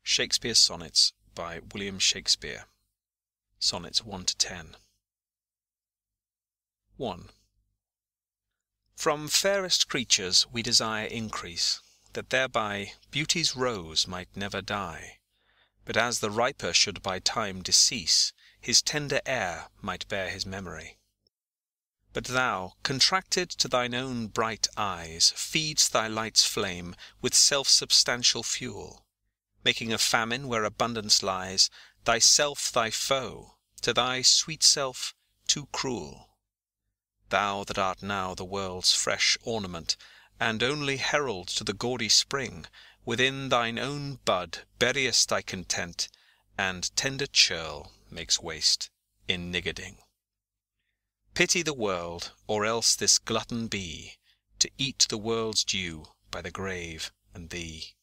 Shakespeare's Sonnets by William Shakespeare. Sonnets 1 to 10. 1. From fairest creatures we desire increase, that thereby beauty's rose might never die, but as the riper should by time decease, his tender heir might bear his memory. But thou, contracted to thine own bright eyes, feed'st thy light's flame with self-substantial fuel, making a famine where abundance lies, thyself thy foe, to thy sweet self too cruel. Thou that art now the world's fresh ornament, and only herald to the gaudy spring, within thine own bud buryest thy content, and tender churl makes waste in niggarding. Pity the world, or else this glutton be, to eat the world's due by the grave and thee.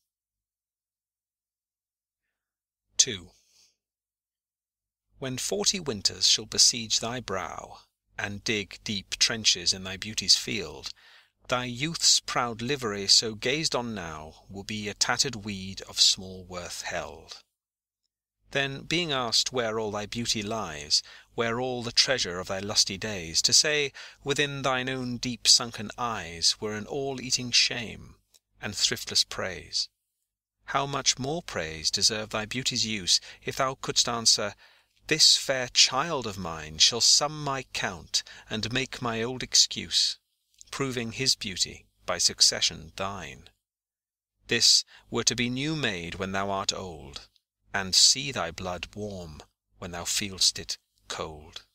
2. When 40 winters shall besiege thy brow, and dig deep trenches in thy beauty's field, thy youth's proud livery so gazed on now will be a tattered weed of small worth held. Then, being asked where all thy beauty lies, where all the treasure of thy lusty days, to say, within thine own deep sunken eyes, were an all-eating shame, and thriftless praise. How much more praise deserve thy beauty's use, if thou couldst answer, this fair child of mine shall sum my count, and make my old excuse, proving his beauty by succession thine. This were to be new made when thou art old, and see thy blood warm when thou feel'st it cold.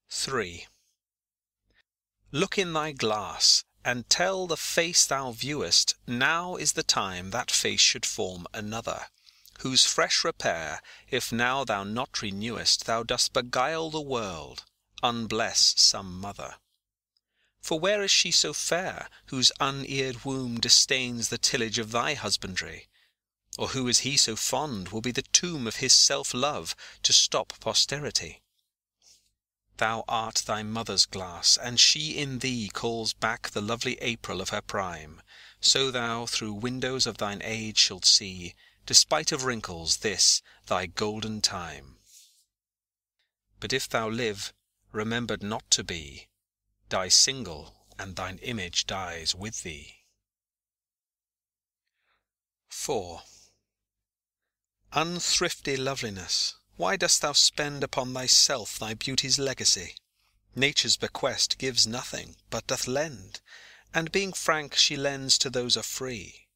3. Look in thy glass, and tell the face thou viewest, now is the time that face should form another, whose fresh repair, if now thou not renewest, thou dost beguile the world, unbless some mother. For where is she so fair, whose uneared womb disdains the tillage of thy husbandry? Or who is he so fond will be the tomb of his self-love to stop posterity? Thou art thy mother's glass, and she in thee calls back the lovely April of her prime. So thou through windows of thine age shalt see, despite of wrinkles, this thy golden time. But if thou live, remembered not to be, die single, and thine image dies with thee. 4. Unthrifty loveliness, why dost thou spend upon thyself thy beauty's legacy? Nature's bequest gives nothing, but doth lend, and being frank she lends to those are free.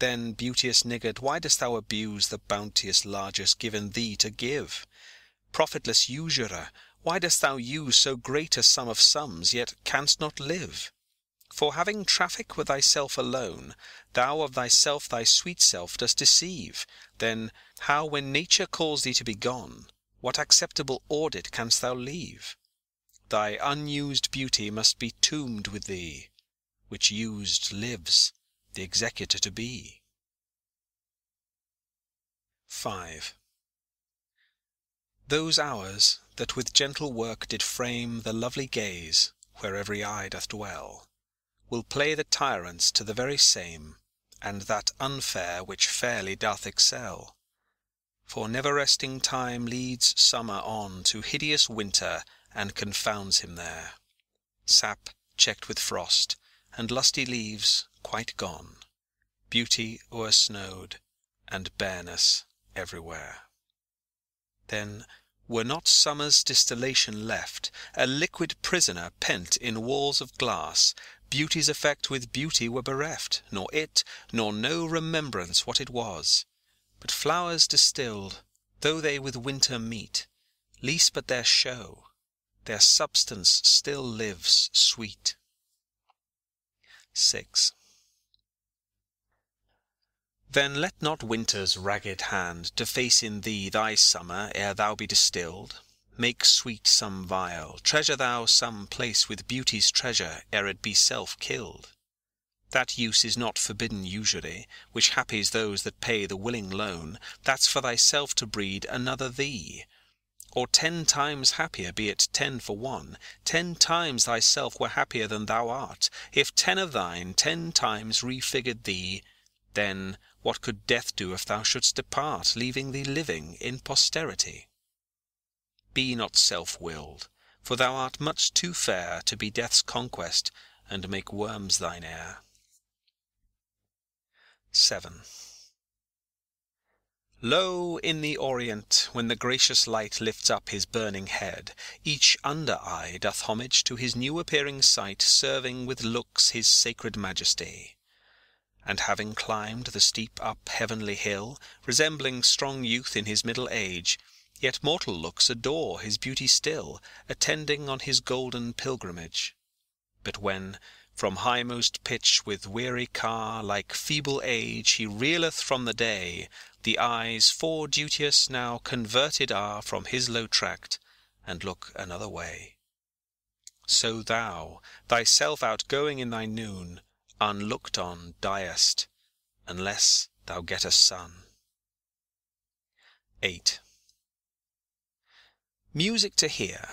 Then, beauteous niggard, why dost thou abuse the bounteous largess given thee to give? Profitless usurer, why dost thou use so great a sum of sums, yet canst not live? For having traffic with thyself alone, thou of thyself thy sweet self dost deceive. Then how, when nature calls thee to be gone, what acceptable audit canst thou leave? Thy unused beauty must be tombed with thee, which used lives, the executor to be. 5. Those hours that with gentle work did frame the lovely gaze, where every eye doth dwell, will play the tyrants to the very same, and that unfair which fairly doth excel. For never-resting time leads summer on to hideous winter, and confounds him there. Sap checked with frost, and lusty leaves quite gone, beauty o'ersnowed, and bareness everywhere. Then were not summer's distillation left, a liquid prisoner pent in walls of glass, beauty's effect with beauty were bereft, nor it, nor no remembrance what it was. But flowers distilled, though they with winter meet, least but their show, their substance still lives sweet. 6. Then let not winter's ragged hand deface in thee thy summer ere thou be distilled. Make sweet some vial, treasure thou some place with beauty's treasure ere it be self-killed. That use is not forbidden usury, which happies those that pay the willing loan. That's for thyself to breed another thee. Or 10 times happier, be it 10 for 1, 10 times thyself were happier than thou art, if 10 of thine 10 times refigured thee, Then what could death do if thou shouldst depart, leaving thee living in posterity? Be not self-willed, for thou art much too fair to be death's conquest and make worms thine heir. 7. Lo, in the Orient, when the gracious light lifts up his burning head, each under-eye doth homage to his new-appearing sight, serving with looks his sacred majesty. And having climbed the steep up heavenly hill, resembling strong youth in his middle age, yet mortal looks adore his beauty still, attending on his golden pilgrimage. But when from highmost pitch with weary car, like feeble age, he reeleth from the day, the eyes for duteous now converted are from his low tract, and look another way. So thou, thyself outgoing in thy noon, unlooked on diest, unless thou get a son. 8. Music to hear.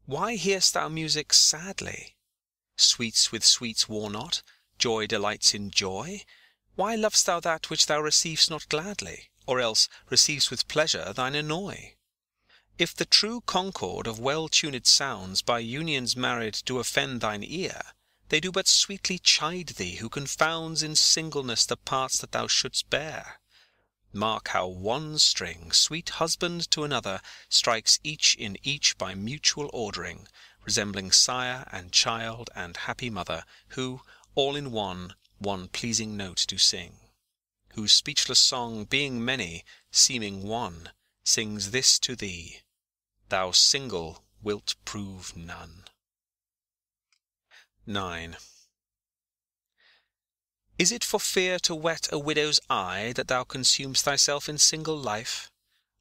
Why hear'st thou music sadly? Sweets with sweets war not, joy delights in joy. Why lov'st thou that which thou receiv'st not gladly, or else receiv'st with pleasure thine annoy? If the true concord of well-tuned sounds by unions married do offend thine ear, they do but sweetly chide thee who confounds in singleness the parts that thou shouldst bear. Mark how one string, sweet husband to another, strikes each in each by mutual ordering, resembling sire and child and happy mother, who, all in one pleasing note do sing, whose speechless song, being many, seeming one, sings this to thee: thou single wilt prove none. 9. Is it for fear to wet a widow's eye that thou consumest thyself in single life?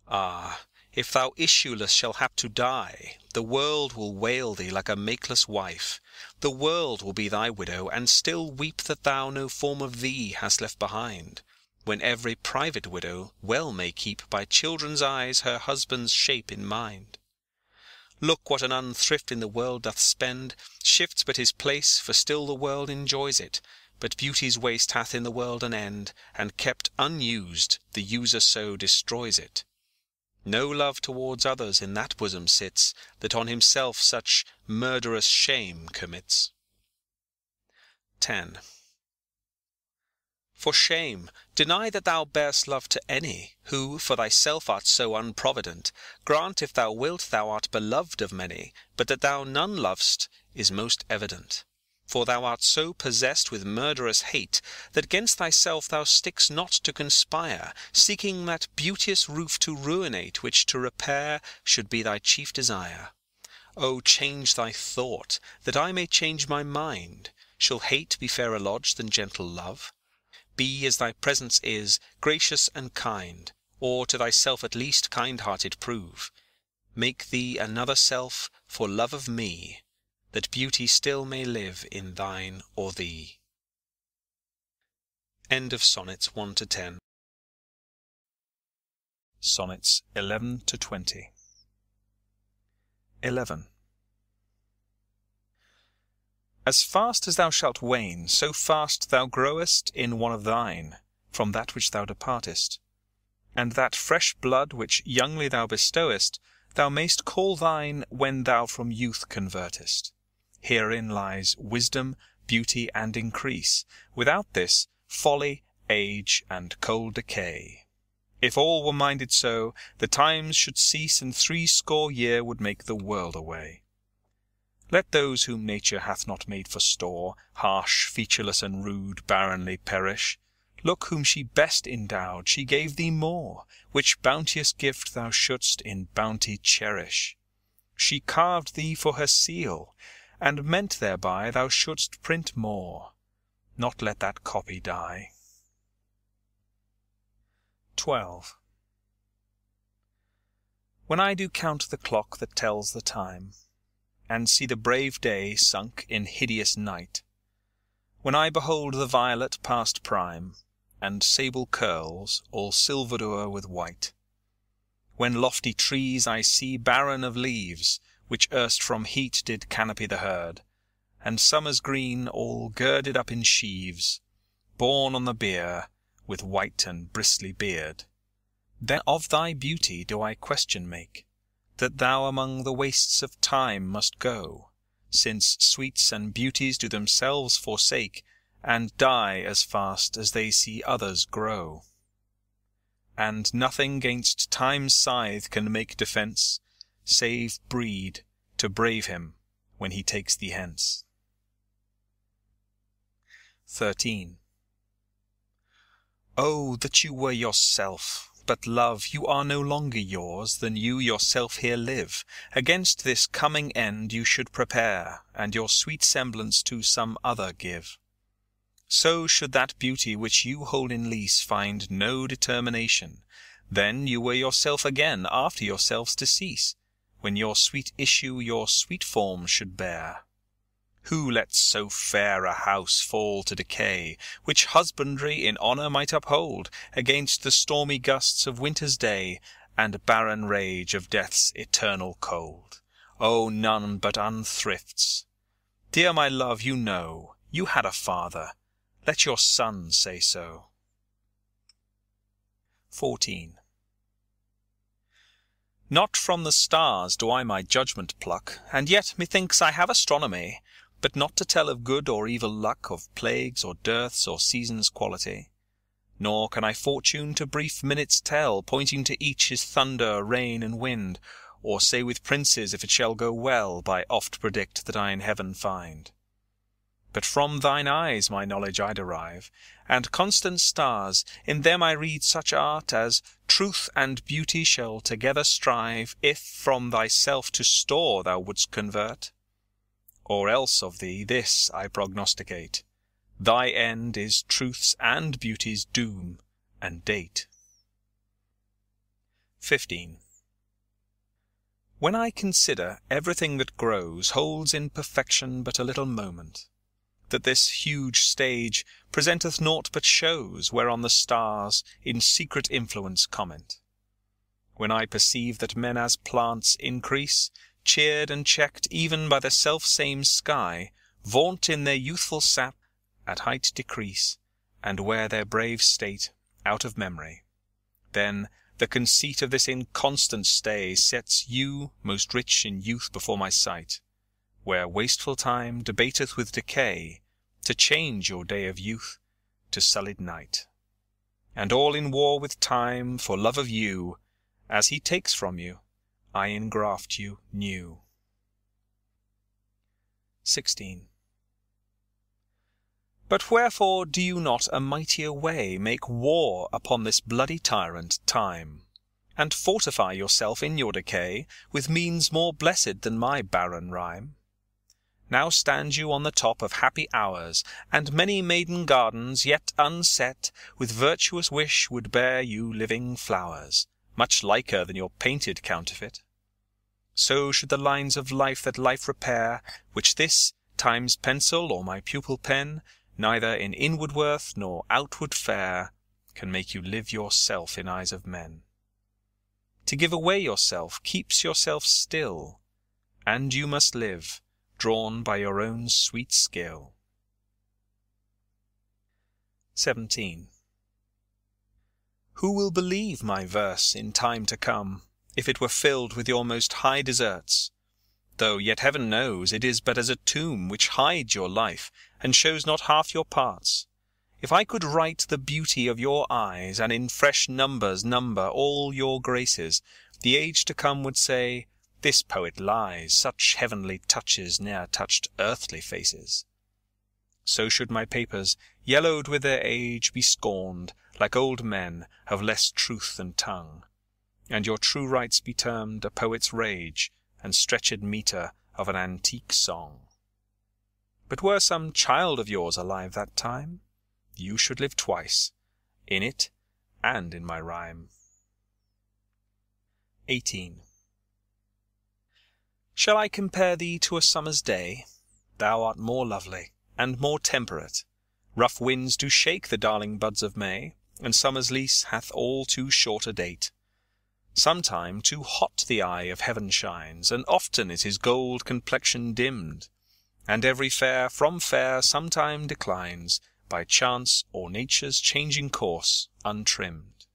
Ah, if thou issueless shall hap to die, the world will wail thee like a makeless wife. The world will be thy widow, and still weep that thou no form of thee hast left behind, when every private widow well may keep by children's eyes her husband's shape in mind. Look what an unthrift in the world doth spend, shifts but his place, for still the world enjoys it. But beauty's waste hath in the world an end, and kept unused, the user so destroys it. No love towards others in that bosom sits, that on himself such murderous shame commits. 10. For shame, deny that thou bear'st love to any, who for thyself art so unprovident. Grant, if thou wilt, thou art beloved of many, but that thou none lov'st is most evident. For thou art so possessed with murderous hate, that 'gainst thyself thou stick'st not to conspire, seeking that beauteous roof to ruinate, which to repair should be thy chief desire. O change thy thought, that I may change my mind. Shall hate be fairer lodged than gentle love? Be as thy presence is, gracious and kind, or to thyself at least kind-hearted prove. Make thee another self for love of me, that beauty still may live in thine or thee. End of Sonnets 1 to 10. Sonnets 11 to 20. 11. As fast as thou shalt wane, so fast thou growest in one of thine, from that which thou departest. And that fresh blood which youngly thou bestowest, thou mayst call thine when thou from youth convertest. Herein lies wisdom, beauty, and increase. Without this, folly, age, and cold decay. If all were minded so, the times should cease, and 60 years would make the world away. Let those whom nature hath not made for store, harsh, featureless, and rude, barrenly perish. Look whom she best endowed, she gave thee more, which bounteous gift thou shouldst in bounty cherish. She carved thee for her seal, and meant thereby thou shouldst print more, not let that copy die. 12. When I do count the clock that tells the time, and see the brave day sunk in hideous night, when I behold the violet past prime, and sable curls all silvered o'er with white, when lofty trees I see barren of leaves, which erst from heat did canopy the herd, and summer's green all girded up in sheaves, borne on the bier, with white and bristly beard. Then of thy beauty do I question make, that thou among the wastes of time must go, since sweets and beauties do themselves forsake, and die as fast as they see others grow. And nothing 'gainst time's scythe can make defence, save breed to brave him when he takes thee hence. 13. Oh, that you were yourself! But, love, you are no longer yours than you yourself here live. Against this coming end you should prepare, and your sweet semblance to some other give. So should that beauty which you hold in lease find no determination, then you were yourself again after yourself's decease, when your sweet issue your sweet form should bear. Who lets so fair a house fall to decay, which husbandry in honour might uphold, against the stormy gusts of winter's day, and barren rage of death's eternal cold? Oh, none but unthrifts. Dear my love, you know, you had a father. Let your son say so. 14. Not from the stars do I my judgment pluck, and yet methinks I have astronomy, but not to tell of good or evil luck, of plagues or dearths or seasons' quality. Nor can I fortune to brief minutes tell, pointing to each his thunder, rain, and wind, or say with princes if it shall go well, by oft predict that I in heaven find. But from thine eyes my knowledge I derive, and constant stars, in them I read such art as truth and beauty shall together strive, if from thyself to store thou wouldst convert. Or else of thee this I prognosticate, thy end is truth's and beauty's doom and date. 15. When I consider everything that grows holds in perfection but a little moment, that this huge stage presenteth naught but shows, whereon the stars in secret influence comment. When I perceive that men as plants increase, cheered and checked even by the self-same sky, vaunt in their youthful sap, at height decrease, and wear their brave state out of memory, then the conceit of this inconstant stay sets you most rich in youth before my sight, where wasteful time debateth with decay, to change your day of youth to sullied night, and all in war with time for love of you, as he takes from you, I engraft you new. 16. But wherefore do you not a mightier way make war upon this bloody tyrant, time, and fortify yourself in your decay with means more blessed than my barren rhyme? Now stand you on the top of happy hours, and many maiden gardens yet unset with virtuous wish would bear you living flowers, much liker than your painted counterfeit. So should the lines of life that life repair, which this time's pencil or my pupil pen, neither in inward worth nor outward fair, can make you live yourself in eyes of men. To give away yourself keeps yourself still, and you must live, drawn by your own sweet skill. 17. Who will believe my verse in time to come, if it were filled with your most high deserts? Though yet heaven knows it is but as a tomb which hides your life, and shows not half your parts. If I could write the beauty of your eyes, and in fresh numbers number all your graces, the age to come would say, this poet lies, such heavenly touches ne'er touched earthly faces. So should my papers, yellowed with their age, be scorned, like old men, of less truth than tongue, and your true rights be termed a poet's rage, and stretched metre of an antique song. But were some child of yours alive that time, you should live twice, in it and in my rhyme. 18. Shall I compare thee to a summer's day? Thou art more lovely, and more temperate. Rough winds do shake the darling buds of May, and summer's lease hath all too short a date. Sometime too hot the eye of heaven shines, and often is his gold complexion dimmed, and every fair from fair sometime declines, by chance or nature's changing course untrimmed.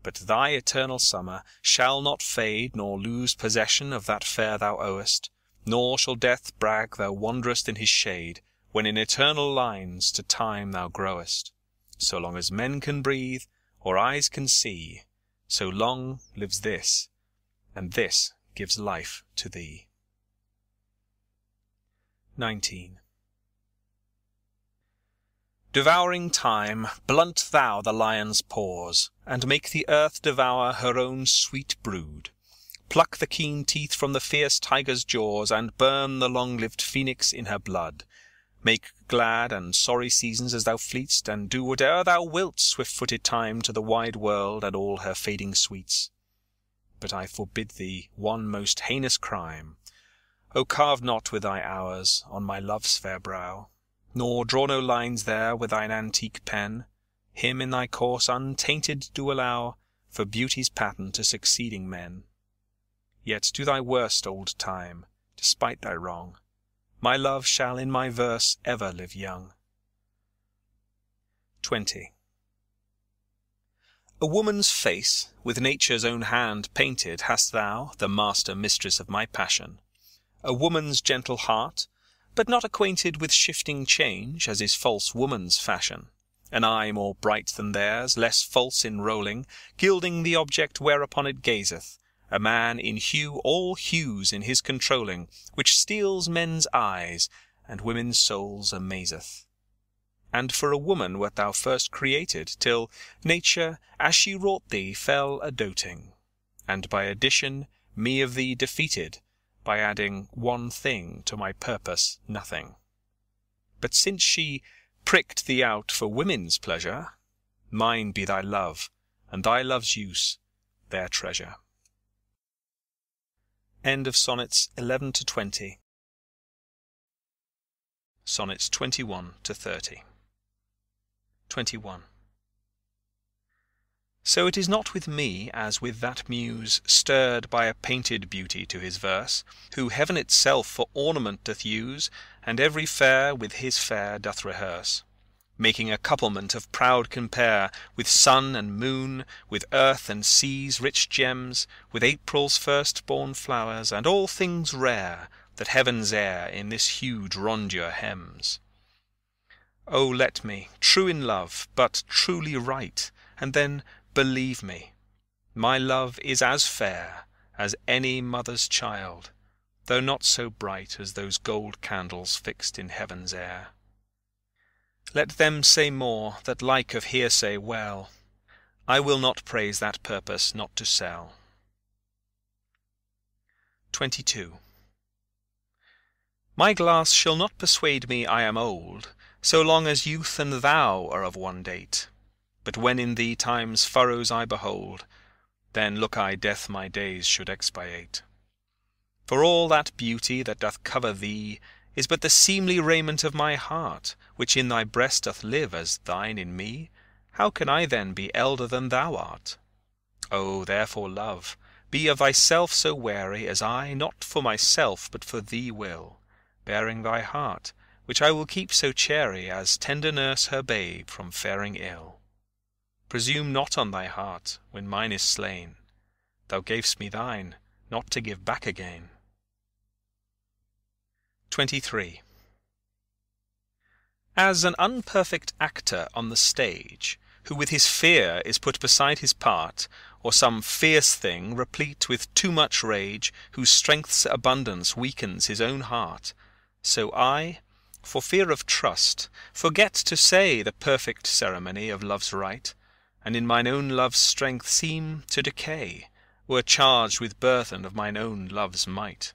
But thy eternal summer shall not fade, nor lose possession of that fair thou owest, nor shall death brag thou wanderest in his shade, when in eternal lines to time thou growest. So long as men can breathe, or eyes can see, so long lives this, and this gives life to thee. 19. Devouring time, blunt thou the lion's paws, and make the earth devour her own sweet brood. Pluck the keen teeth from the fierce tiger's jaws, and burn the long-lived phoenix in her blood. Make glad and sorry seasons as thou fleet'st, and do whate'er thou wilt, swift-footed time, to the wide world and all her fading sweets. But I forbid thee one most heinous crime. O carve not with thy hours on my love's fair brow, nor draw no lines there with thine antique pen. Him in thy course untainted do allow, for beauty's pattern to succeeding men. Yet do thy worst, old time, despite thy wrong. My love shall in my verse ever live young. 20. A woman's face, with nature's own hand painted, hast thou, the master mistress of my passion. A woman's gentle heart, but not acquainted with shifting change, as is false woman's fashion. An eye more bright than theirs, less false in rolling, gilding the object whereupon it gazeth. A man in hue all hues in his controlling, which steals men's eyes, and women's souls amazeth. And for a woman wert thou first created, till nature, as she wrought thee, fell a-doting, and by addition me of thee defeated, by adding one thing to my purpose nothing. But since she pricked thee out for women's pleasure, mine be thy love, and thy love's use their treasure. End of Sonnets 11 to 20. Sonnets 21 to 30. 21. So it is not with me as with that muse, stirred by a painted beauty to his verse, who heaven itself for ornament doth use, and every fair with his fair doth rehearse, making a couplement of proud compare, with sun and moon, with earth and sea's rich gems, with April's first-born flowers, and all things rare that heaven's air in this huge rondure hems. O let me, true in love, but truly right, and then believe me, my love is as fair as any mother's child, though not so bright as those gold candles fixed in heaven's air. Let them say more that like of hearsay well, I will not praise that purpose not to sell. 22. My glass shall not persuade me I am old, so long as youth and thou are of one date. But when in thee time's furrows I behold, then look I death my days should expiate. For all that beauty that doth cover thee is but the seemly raiment of my heart, which in thy breast doth live as thine in me. How can I then be elder than thou art? O therefore, love, be of thyself so wary, as I, not for myself, but for thee will, bearing thy heart, which I will keep so chary, as tender nurse her babe from faring ill. Presume not on thy heart, when mine is slain. Thou gav'st me thine, not to give back again. 23. As an unperfect actor on the stage, who with his fear is put beside his part, or some fierce thing, replete with too much rage, whose strength's abundance weakens his own heart, so I, for fear of trust, forget to say the perfect ceremony of love's rite, and in mine own love's strength seem to decay, were charged with burthen of mine own love's might.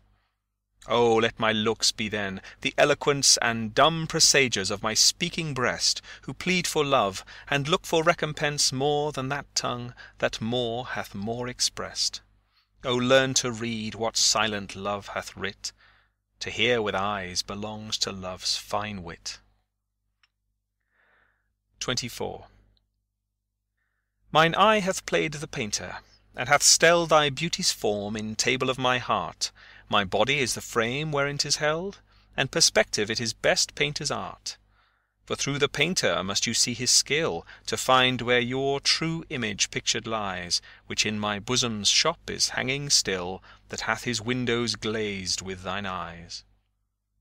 O let my looks be then the eloquence and dumb presagers of my speaking breast, who plead for love, and look for recompense more than that tongue that more hath more expressed. O learn to read what silent love hath writ, to hear with eyes belongs to love's fine wit. 24. Mine eye hath played the painter, and hath stelled thy beauty's form in table of my heart. My body is the frame wherein 'tis held, and perspective it is best painter's art. For through the painter must you see his skill, to find where your true image pictured lies, which in my bosom's shop is hanging still, that hath his windows glazed with thine eyes.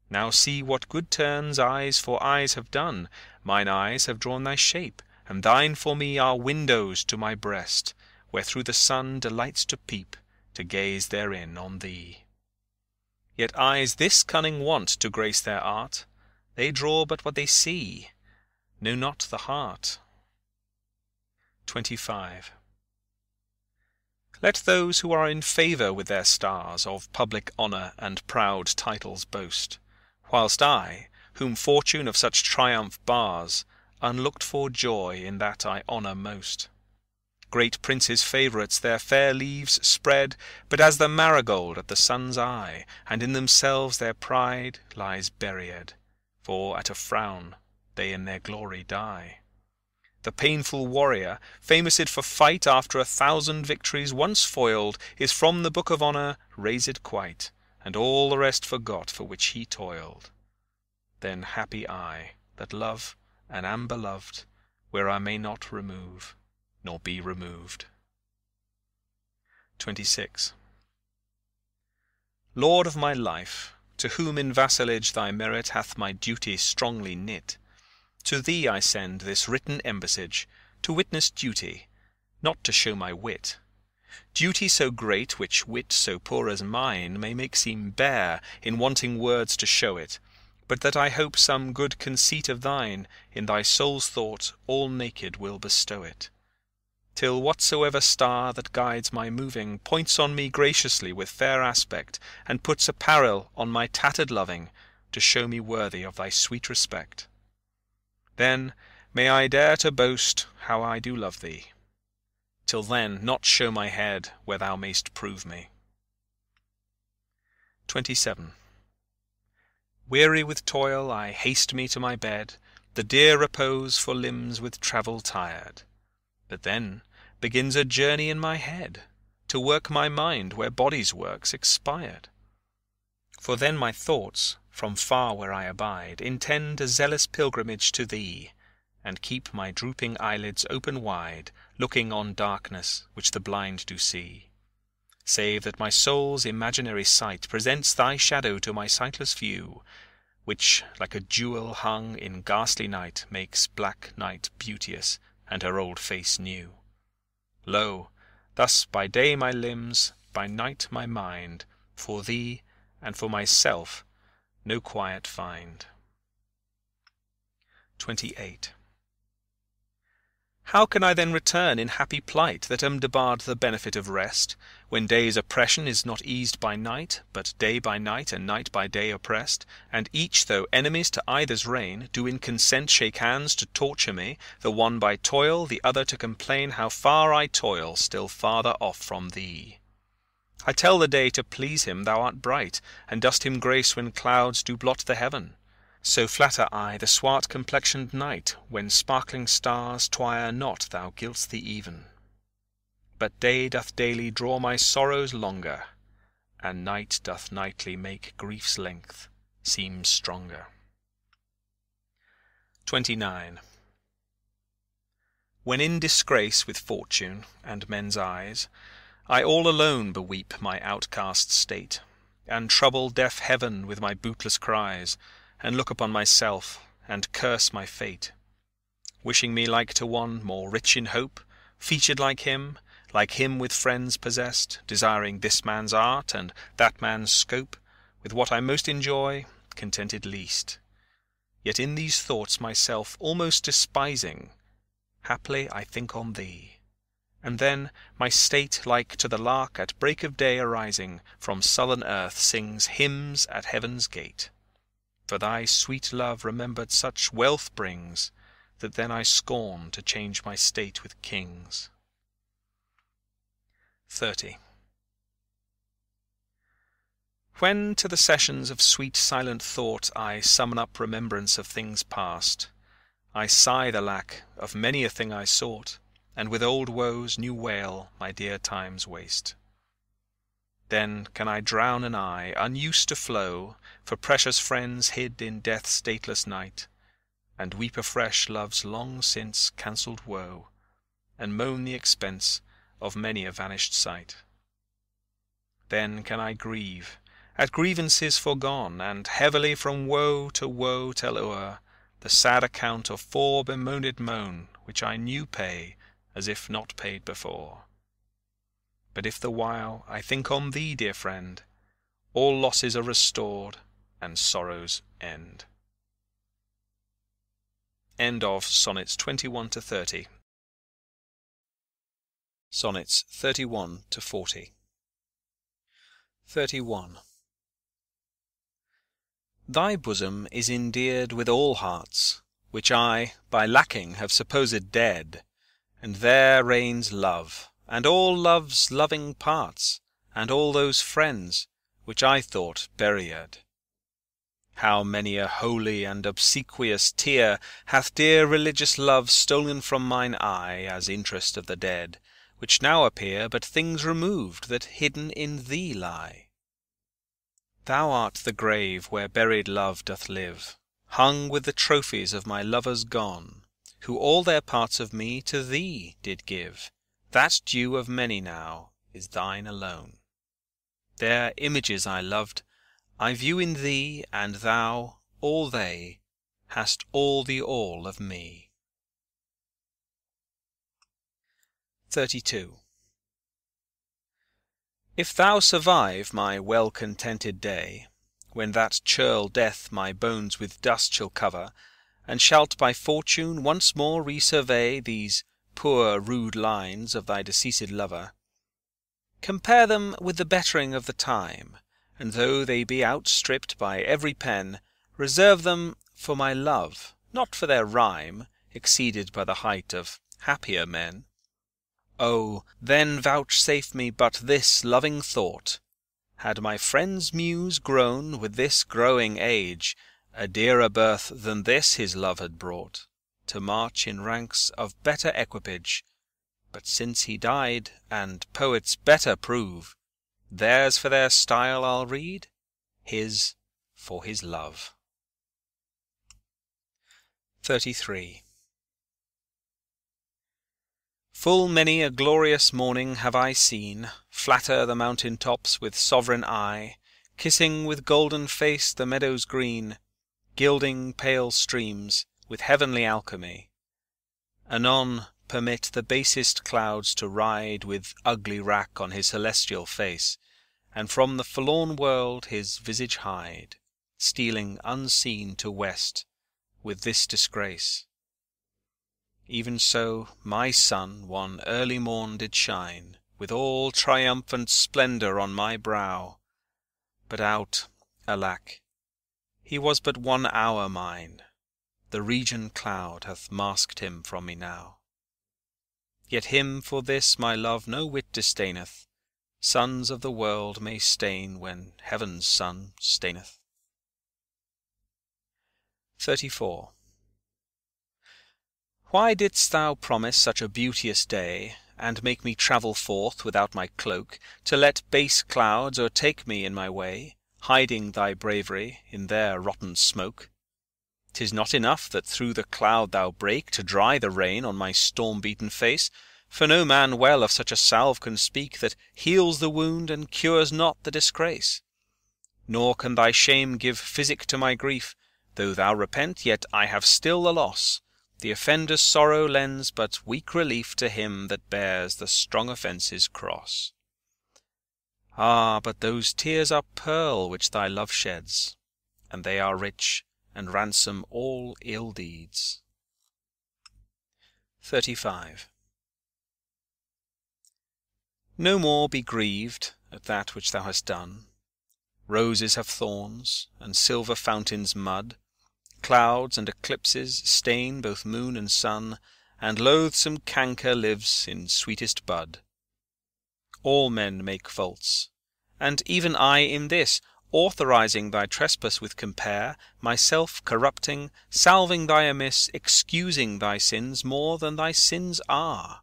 Now see what good turns eyes for eyes have done. Mine eyes have drawn thy shape, and thine for me are windows to my breast, where through the sun delights to peep, to gaze therein on thee. Yet eyes this cunning want to grace their art, they draw but what they see, know not the heart. 25. Let those who are in favour with their stars of public honour and proud titles boast, whilst I, whom fortune of such triumph bars, unlooked for joy in that I honour most. Great princes' favourites their fair leaves spread, but as the marigold at the sun's eye, and in themselves their pride lies buried, for at a frown they in their glory die. The painful warrior, famoused for fight after 1,000 victories once foiled, is from the book of honour razed quite, and all the rest forgot for which he toiled. Then happy I, that love and am beloved, where I may not remove, nor be removed. 26. Lord of my life, to whom in vassalage thy merit hath my duty strongly knit, to thee I send this written embassage, to witness duty, not to show my wit. Duty so great, which wit so poor as mine may make seem bare, in wanting words to show it, but that I hope some good conceit of thine, in thy soul's thought all naked will bestow it. Till whatsoever star that guides my moving points on me graciously with fair aspect, and puts apparel on my tattered loving, to show me worthy of thy sweet respect. Then may I dare to boast how I do love thee. Till then not show my head where thou mayst prove me. 27. Weary with toil I haste me to my bed, the dear repose for limbs with travel tired. But then begins a journey in my head, to work my mind where body's work's expired. For then my thoughts, from far where I abide, intend a zealous pilgrimage to thee, and keep my drooping eyelids open wide, looking on darkness which the blind do see. Save that my soul's imaginary sight presents thy shadow to my sightless view, which, like a jewel hung in ghastly night, makes black night beauteous, and her old face new. Lo, thus by day my limbs, by night my mind, for thee and for myself no quiet find. 28. How can I then return in happy plight, that am debarred the benefit of rest, when day's oppression is not eased by night, but day by night and night by day oppressed, and each, though enemies to either's reign, do in consent shake hands to torture me, the one by toil, the other to complain how far I toil, still farther off from thee? I tell the day to please him thou art bright, and dost him grace when clouds do blot the heaven. So flatter I the swart-complexioned night, when sparkling stars twire not thou gilt'st thee even. But day doth daily draw my sorrows longer, and night doth nightly make grief's length seem stronger. 29. When in disgrace with fortune and men's eyes, I all alone beweep my outcast state, and trouble deaf heaven with my bootless cries, and look upon myself, and curse my fate, wishing me like to one more rich in hope, featured like him with friends possessed, desiring this man's art and that man's scope, with what I most enjoy, contented least. Yet in these thoughts myself almost despising, haply I think on thee, and then my state, like to the lark at break of day arising, from sullen earth sings hymns at heaven's gate. For thy sweet love remembered such wealth brings, that then I scorn to change my state with kings. 30. When to the sessions of sweet silent thought I summon up remembrance of things past, I sigh the lack of many a thing I sought, and with old woes new wail my dear time's waste. Then can I drown an eye, unused to flow, for precious friends hid in death's stateless night, and weep afresh love's long since cancelled woe, and moan the expense of many a vanished sight. Then can I grieve at grievances forgone, and heavily from woe to woe tell o'er the sad account of fore bemoaned moan, which I new pay as if not paid before. But if the while I think on thee, dear friend, all losses are restored, and sorrows end. End of Sonnets 21 to 30. Sonnets 31 to 40. 31. Thy bosom is endeared with all hearts, which I, by lacking, have supposed dead, and there reigns love, and all love's loving parts, and all those friends, which I thought buried. How many a holy and obsequious tear hath dear religious love stolen from mine eye, as interest of the dead, which now appear but things removed that hidden in thee lie. Thou art the grave where buried love doth live, hung with the trophies of my lovers gone, who all their parts of me to thee did give. That due of many now is thine alone. Their images I loved, I view in thee, and thou, all they, hast all the all of me. 32. If thou survive my well-contented day, when that churl death my bones with dust shall cover, and shalt by fortune once more resurvey these poor rude lines of thy deceased lover, compare them with the bettering of the time, and though they be outstripped by every pen, reserve them for my love, not for their rhyme, exceeded by the height of happier men. Oh, then vouchsafe me but this loving thought: had my friend's muse grown with this growing age, a dearer birth than this his love had brought, to march in ranks of better equipage. But since he died, and poets better prove, theirs for their style I'll read, his for his love. 33. Full many a glorious morning have I seen flatter the mountain tops with sovereign eye, kissing with golden face the meadows green, gilding pale streams with heavenly alchemy. Anon permit the basest clouds to ride with ugly rack on his celestial face, and from the forlorn world his visage hide, stealing unseen to west with this disgrace: even so my sun one early morn did shine, with all triumphant splendour on my brow. But out, alack, he was but 1 hour mine, the regent cloud hath masked him from me now. Yet him for this my love no whit disdaineth, suns of the world may stain when heaven's sun staineth. 34. Why didst thou promise such a beauteous day, and make me travel forth without my cloak, to let base clouds o'ertake me in my way, hiding thy bravery in their rotten smoke? 'Tis not enough that through the cloud thou break, to dry the rain on my storm-beaten face, for no man well of such a salve can speak, that heals the wound and cures not the disgrace. Nor can thy shame give physic to my grief, though thou repent, yet I have still the loss. The offender's sorrow lends but weak relief to him that bears the strong offence's cross. Ah, but those tears are pearl which thy love sheds, and they are rich, and ransom all ill deeds. 35. No more be grieved at that which thou hast done. Roses have thorns, and silver fountains mud. Clouds and eclipses stain both moon and sun, and loathsome canker lives in sweetest bud. All men make faults, and even I in this, authorizing thy trespass with compare, myself corrupting, salving thy amiss, excusing thy sins more than thy sins are.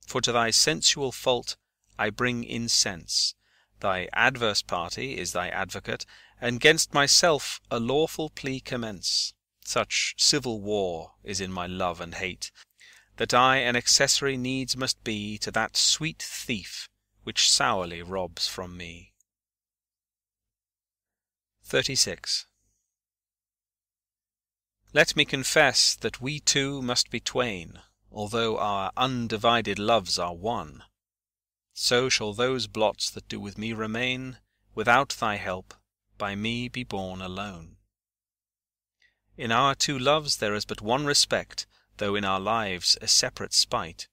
For to thy sensual fault I bring incense, thy adverse party is thy advocate, and 'gainst myself a lawful plea commence. Such civil war is in my love and hate, that I an accessory needs must be to that sweet thief which sourly robs from me. 36. Let me confess that we two must be twain, although our undivided loves are one. So shall those blots that do with me remain, without thy help, by me be borne alone. In our two loves there is but one respect, though in our lives a separate spite,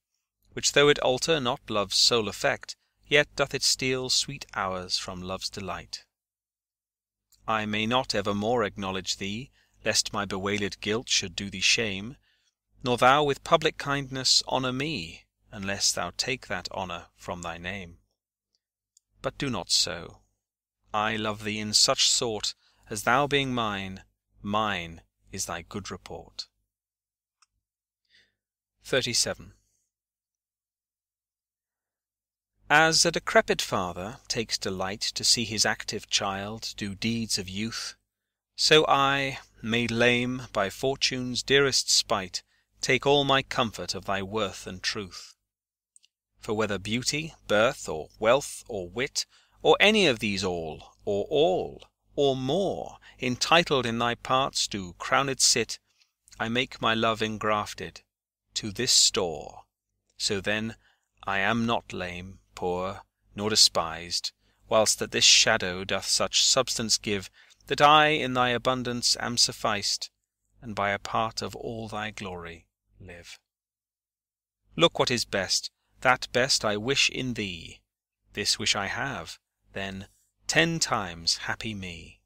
which though it alter not love's sole effect, yet doth it steal sweet hours from love's delight. I may not evermore acknowledge thee, lest my bewailed guilt should do thee shame, nor thou with public kindness honour me, unless thou take that honour from thy name. But do not so. I love thee in such sort, as thou being mine, mine is thy good report. 37. As a decrepit father takes delight to see his active child do deeds of youth, so I, made lame by fortune's dearest spite, take all my comfort of thy worth and truth. For whether beauty, birth, or wealth, or wit, or any of these all, or more, entitled in thy parts do crowned sit, I make my love engrafted to this store. So then I am not lame, poor, nor despised, whilst that this shadow doth such substance give, that I in thy abundance am sufficed, and by a part of all thy glory live. Look what is best, that best I wish in thee. This wish I have, then 10 times happy me.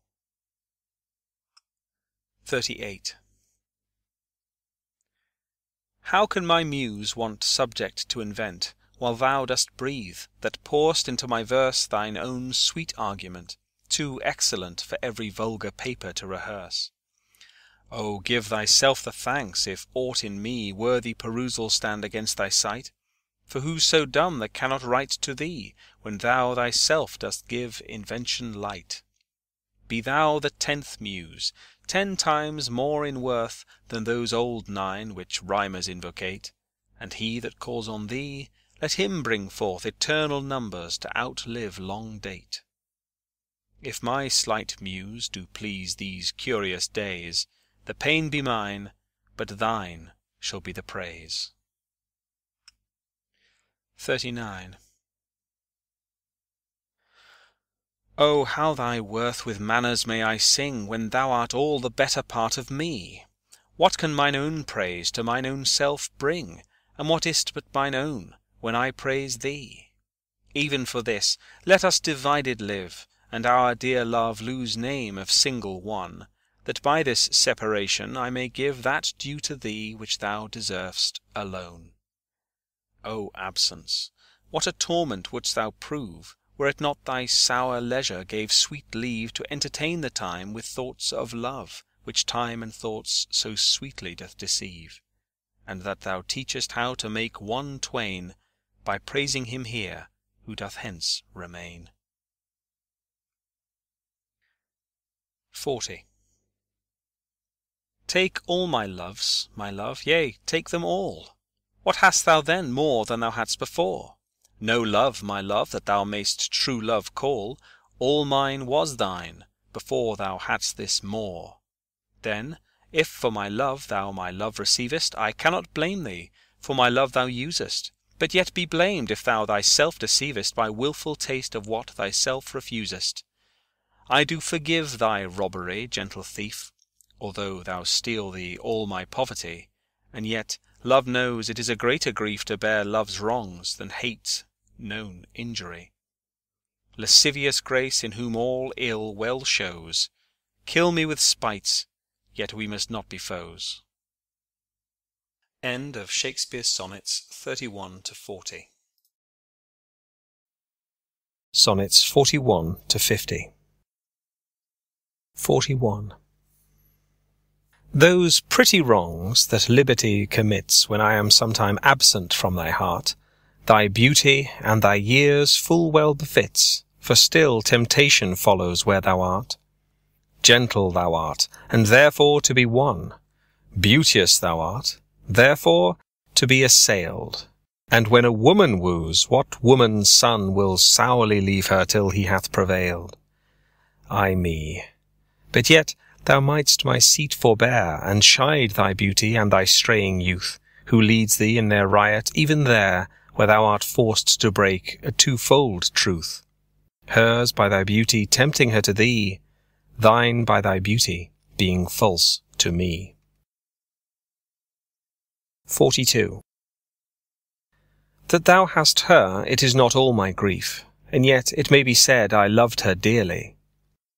38. How can my muse want subject to invent, while thou dost breathe, that pour'st into my verse thine own sweet argument, too excellent for every vulgar paper to rehearse? O give thyself the thanks, if aught in me worthy perusal stand against thy sight. For who's so dumb that cannot write to thee, when thou thyself dost give invention light? Be thou the 10th muse, 10 times more in worth than those old 9 which rhymers invocate, and he that calls on thee, let him bring forth eternal numbers to outlive long date. If my slight muse do please these curious days, the pain be mine, but thine shall be the praise. 39. O how thy worth with manners may I sing, when thou art all the better part of me? What can mine own praise to mine own self bring, and what is't but mine own, when I praise thee? Even for this, let us divided live, and our dear love lose name of single one, that by this separation I may give that due to thee which thou deserv'st alone. O absence, what a torment wouldst thou prove, were it not thy sour leisure gave sweet leave to entertain the time with thoughts of love, which time and thoughts so sweetly doth deceive, and that thou teachest how to make one twain, by praising him here, who doth hence remain. 40. Take all my loves, my love, yea, take them all. What hast thou then more than thou hadst before? No love, my love, that thou mayst true love call. All mine was thine, before thou hadst this more. Then, if for my love thou my love receivest, I cannot blame thee, for my love thou usest, but yet be blamed if thou thyself deceivest by wilful taste of what thyself refusest. I do forgive thy robbery, gentle thief, although thou steal thee all my poverty, and yet love knows it is a greater grief to bear love's wrongs than hate's known injury. Lascivious grace, in whom all ill well shows, kill me with spites, yet we must not be foes. End of Shakespeare's Sonnets 31 to 40. Sonnets 41 to 50. 41. Those pretty wrongs that liberty commits when I am sometime absent from thy heart, thy beauty and thy years full well befits, for still temptation follows where thou art. Gentle thou art, and therefore to be won, Beauteous thou art, therefore to be assailed. And when a woman woos, what woman's son will sourly leave her till he hath prevailed? Ay me! But yet thou mightst my seat forbear, and chide thy beauty and thy straying youth, who leads thee in their riot, even there, where thou art forced to break a twofold truth. Hers by thy beauty tempting her to thee, thine by thy beauty being false to me. 42. That thou hast her, it is not all my grief, and yet it may be said I loved her dearly.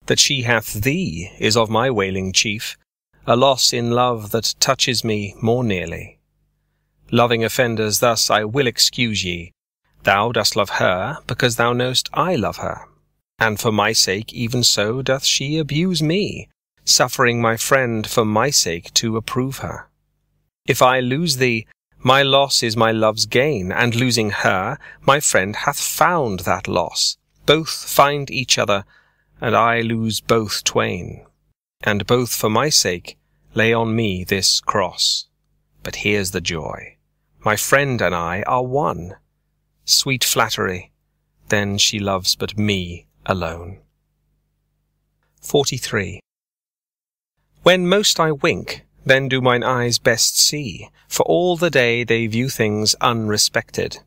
That she hath thee is of my wailing chief, a loss in love that touches me more nearly. Loving offenders thus I will excuse ye. Thou dost love her, because thou know'st I love her, and for my sake even so doth she abuse me, suffering my friend for my sake to approve her. If I lose thee, my loss is my love's gain, and losing her, my friend hath found that loss. Both find each other, and I lose both twain. And both for my sake lay on me this cross. But here's the joy. My friend and I are one. Sweet flattery, then she loves but me alone. 43. When most I wink, then do mine eyes best see, for all the day they view things unrespected.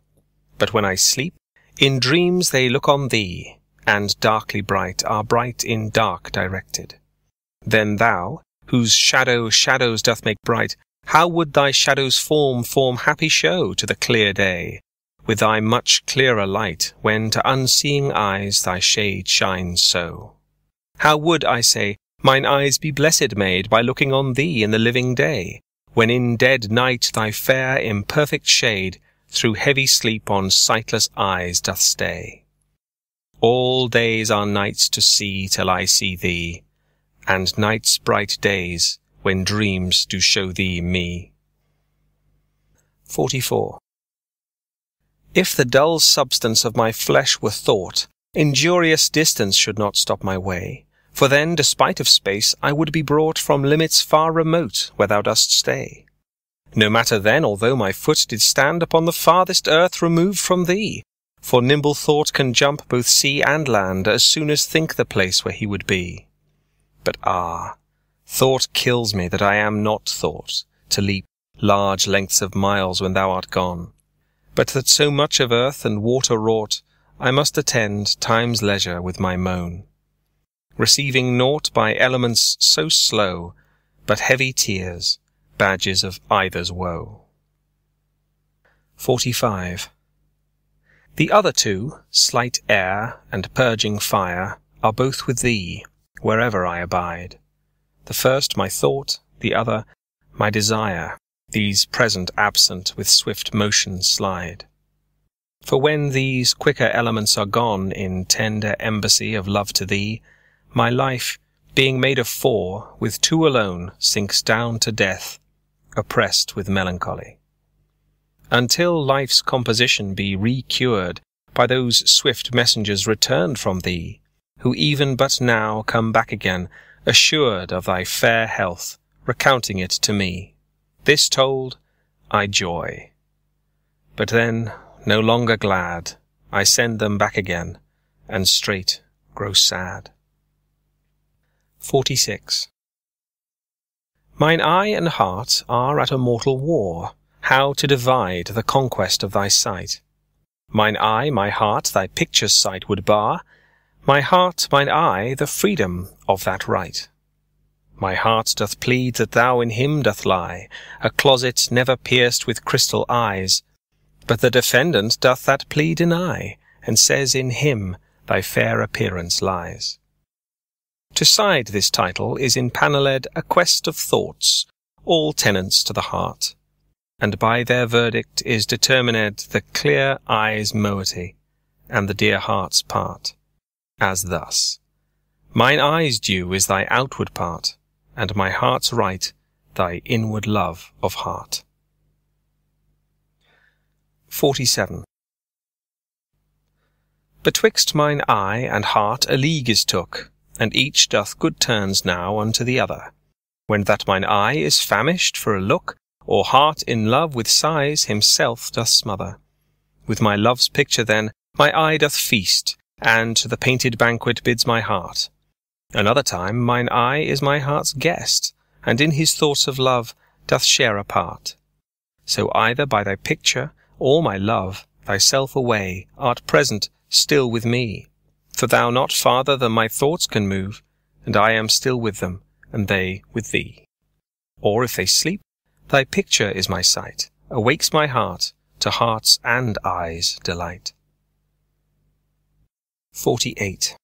But when I sleep, in dreams they look on thee, and darkly bright are bright in dark directed. Then thou, whose shadow shadows doth make bright, how would thy shadow's form happy show to the clear day, with thy much clearer light, when to unseeing eyes thy shade shines so? How would, I say, mine eyes be blessed made by looking on thee in the living day, when in dead night thy fair imperfect shade through heavy sleep on sightless eyes doth stay. All days are nights to see till I see thee, and nights bright days when dreams do show thee me. 44. If the dull substance of my flesh were thought, injurious distance should not stop my way, for then, despite of space, I would be brought from limits far remote where thou dost stay. No matter then, although my foot did stand upon the farthest earth removed from thee, for nimble thought can jump both sea and land as soon as think the place where he would be. But thought kills me that I am not thought, to leap large lengths of miles when thou art gone, but that so much of earth and water wrought, I must attend time's leisure with my moan, receiving naught by elements so slow, but heavy tears, badges of either's woe. 45. The other two, slight air and purging fire, are both with thee, wherever I abide. The first my thought, the other my desire, these present absent with swift motion slide. For when these quicker elements are gone in tender embassy of love to thee, my life, being made of four, with two alone sinks down to death, oppressed with melancholy. Until life's composition be re-cured by those swift messengers returned from thee, who even but now come back again, assured of thy fair health, recounting it to me. This told, I joy. But then, no longer glad, I send them back again, and straight grow sad. 46. Mine eye and heart are at a mortal war, how to divide the conquest of thy sight. Mine eye, my heart, thy picture's sight would bar, my heart, mine eye, the freedom of that right. My heart doth plead that thou in him doth lie, a closet never pierced with crystal eyes, but the defendant doth that plea deny, and says in him thy fair appearance lies. To side this title is in panelled a quest of thoughts, all tenants to the heart, and by their verdict is determined the clear eye's moiety, and the dear heart's part, as thus. Mine eye's due is thy outward part, and my heart's right thy inward love of heart. 47. Betwixt mine eye and heart a league is took, and each doth good turns now unto the other. when that mine eye is famished for a look, or heart in love with sighs himself doth smother. With my love's picture then my eye doth feast, and to the painted banquet bids my heart. Another time mine eye is my heart's guest, and in his thoughts of love doth share a part. So either by thy picture, or my love, thyself away, art present still with me. For thou not farther than my thoughts can move, and I am still with them, and they with thee. Or if they sleep, thy picture is my sight, awakes my heart, to heart's and eyes' delight. 48.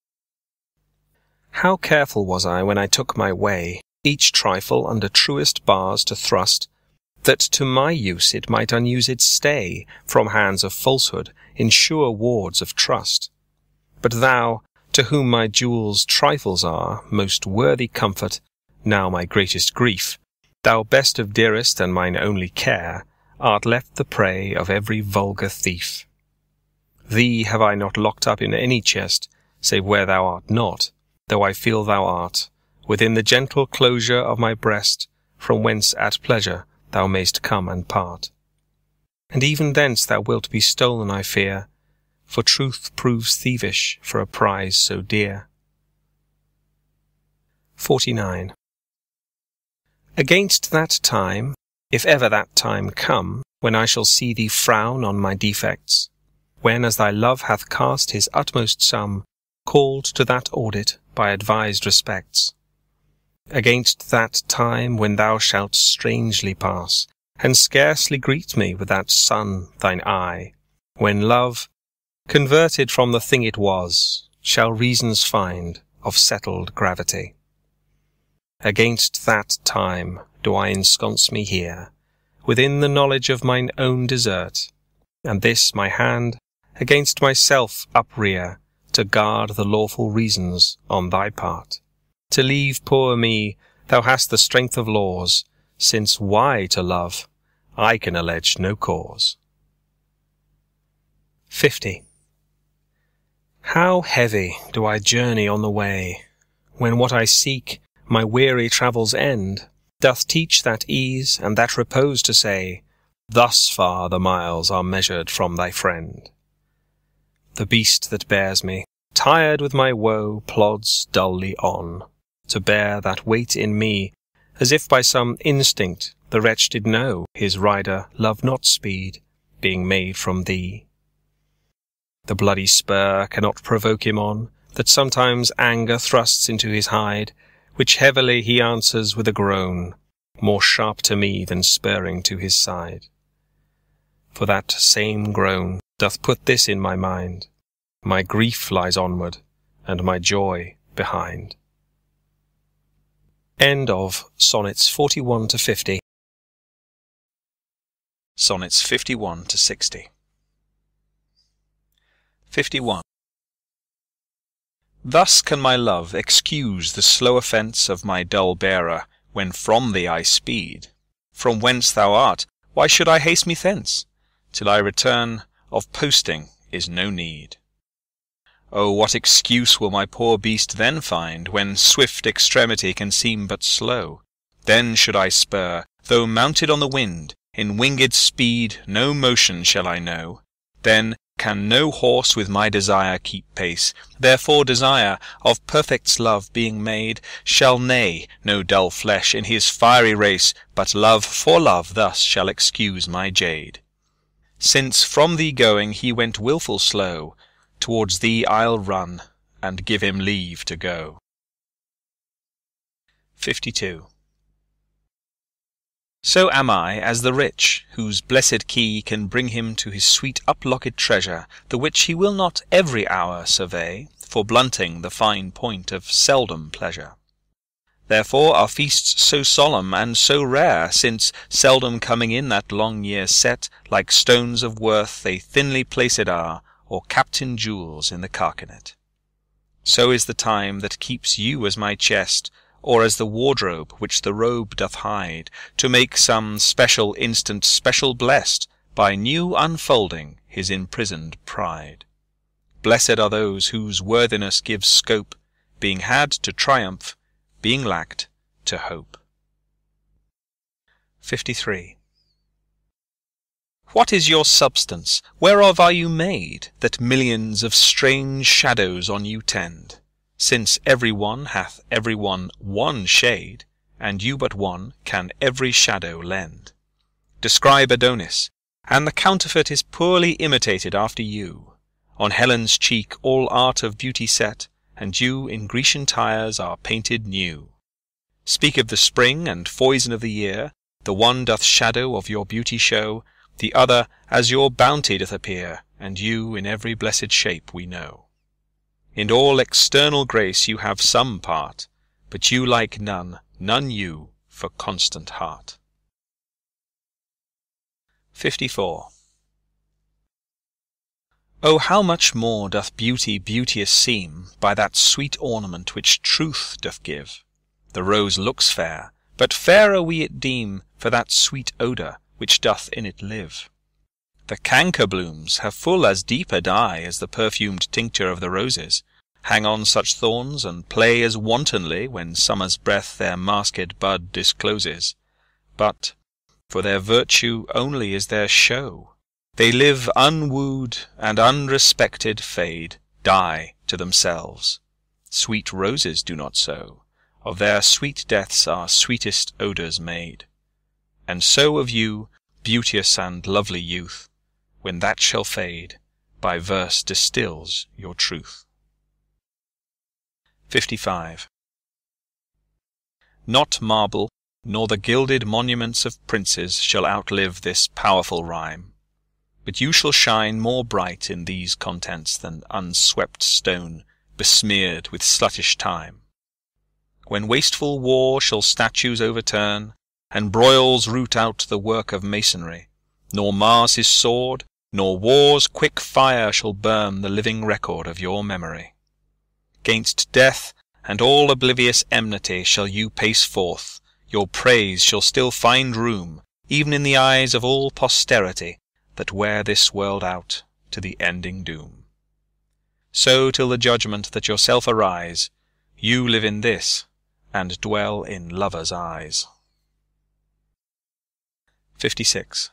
How careful was I when I took my way, each trifle under truest bars to thrust, that to my use it might unused stay from hands of falsehood in sure wards of trust. But thou, to whom my jewels trifles are, most worthy comfort, now my greatest grief, thou best of dearest and mine only care, art left the prey of every vulgar thief. Thee have I not locked up in any chest, save where thou art not, though I feel thou art, within the gentle closure of my breast, from whence at pleasure thou mayst come and part. And even thence thou wilt be stolen, I fear, for truth proves thievish for a prize so dear. 49. Against that time, if ever that time come, when I shall see thee frown on my defects, when as thy love hath cast his utmost sum, called to that audit by advised respects, against that time when thou shalt strangely pass, and scarcely greet me with that sun, thine eye, when love, converted from the thing it was, shall reasons find of settled gravity. Against that time do I ensconce me here, within the knowledge of mine own desert, and this my hand against myself uprear, to guard the lawful reasons on thy part. To leave poor me, thou hast the strength of laws, since why to love, I can allege no cause. 50. How heavy do I journey on the way, when what I seek, my weary travel's end, doth teach that ease and that repose to say, thus far the miles are measured from thy friend. The beast that bears me, tired with my woe, plods dully on, to bear that weight in me, as if by some instinct the wretch did know his rider loved not speed, being made from thee. The bloody spur cannot provoke him on, that sometimes anger thrusts into his hide, which heavily he answers with a groan, more sharp to me than spurring to his side. For that same groan doth put this in my mind, my grief lies onward, and my joy behind. End of Sonnets 41 to 50. Sonnets 51 to 60. 51. Thus can my love excuse the slow offence of my dull bearer, when from thee I speed. From whence thou art, why should I haste me thence? Till I return, of posting is no need. Oh, what excuse will my poor beast then find, when swift extremity can seem but slow? Then should I spur, though mounted on the wind, in winged speed no motion shall I know. Then can no horse with my desire keep pace, therefore desire, of perfect's love being made, shall neigh no dull flesh in his fiery race, but love for love thus shall excuse my jade. Since from thee going he went wilful slow, towards thee I'll run, and give him leave to go. 52. So am I as the rich, whose blessed key can bring him to his sweet uplocked treasure, the which he will not every hour survey, for blunting the fine point of seldom pleasure. Therefore are feasts so solemn and so rare, since, seldom coming in that long year set, like stones of worth they thinly placed are, or captain jewels in the carcanet. So is the time that keeps you as my chest, or as the wardrobe which the robe doth hide, to make some special instant special blessed, by new unfolding his imprisoned pride. Blessed are those whose worthiness gives scope, being had to triumph, being lacked to hope. 53. What is your substance? Whereof are you made, that millions of strange shadows on you tend? Since every one hath every one shade, and you but one can every shadow lend. Describe Adonis, and the counterfeit is poorly imitated after you. On Helen's cheek all art of beauty set, and you in Grecian tires are painted new. Speak of the spring and foison of the year, the one doth shadow of your beauty show, the other as your bounty doth appear, and you in every blessed shape we know. In all external grace you have some part, but you like none, none you, for constant heart. 54. O how much more doth beauty beauteous seem by that sweet ornament which truth doth give! The rose looks fair, but fairer we it deem for that sweet odour which doth in it live. The canker blooms have full as deep a dye as the perfumed tincture of the roses, hang on such thorns, and play as wantonly when summer's breath their masked bud discloses. But for their virtue only is their show. They live unwooed and unrespected, fade, die to themselves. Sweet roses do not so. Of their sweet deaths are sweetest odours made. And so of you, beauteous and lovely youth, when that shall fade, by verse distills your truth. 55. Not marble, nor the gilded monuments of princes shall outlive this powerful rhyme, but you shall shine more bright in these contents than unswept stone besmeared with sluttish time. When wasteful war shall statues overturn, and broils root out the work of masonry, nor Mars his sword, nor war's quick fire shall burn the living record of your memory. 'Gainst death and all oblivious enmity shall you pace forth, your praise shall still find room, even in the eyes of all posterity that wear this world out to the ending doom. So till the judgment that yourself arise, you live in this, and dwell in lovers' eyes. 56.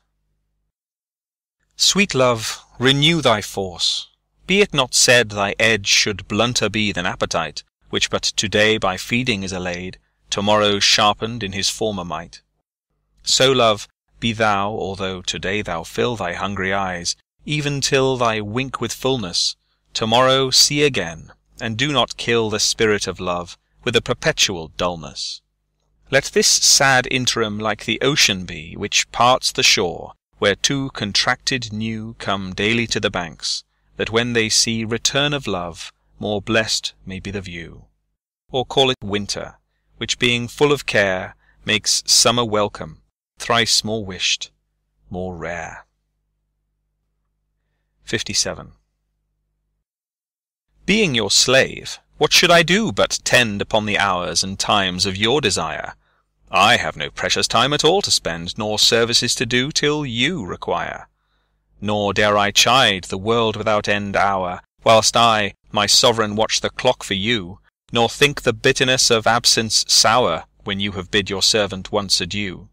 Sweet love, renew thy force. Be it not said thy edge should blunter be than appetite, which but to-day by feeding is allayed, to-morrow sharpened in his former might. So, love, be thou, although to-day thou fill thy hungry eyes, even till thy wink with fullness, to-morrow see again, and do not kill the spirit of love with a perpetual dullness. Let this sad interim like the ocean be, which parts the shore, where two contracted new come daily to the banks, that when they see return of love, more blessed may be the view. Or call it winter, which being full of care, makes summer welcome, thrice more wished, more rare. 57. Being your slave, what should I do but tend upon the hours and times of your desire? I have no precious time at all to spend, nor services to do till you require. Nor dare I chide the world without end hour, whilst I, my sovereign, watch the clock for you, nor think the bitterness of absence sour, when you have bid your servant once adieu.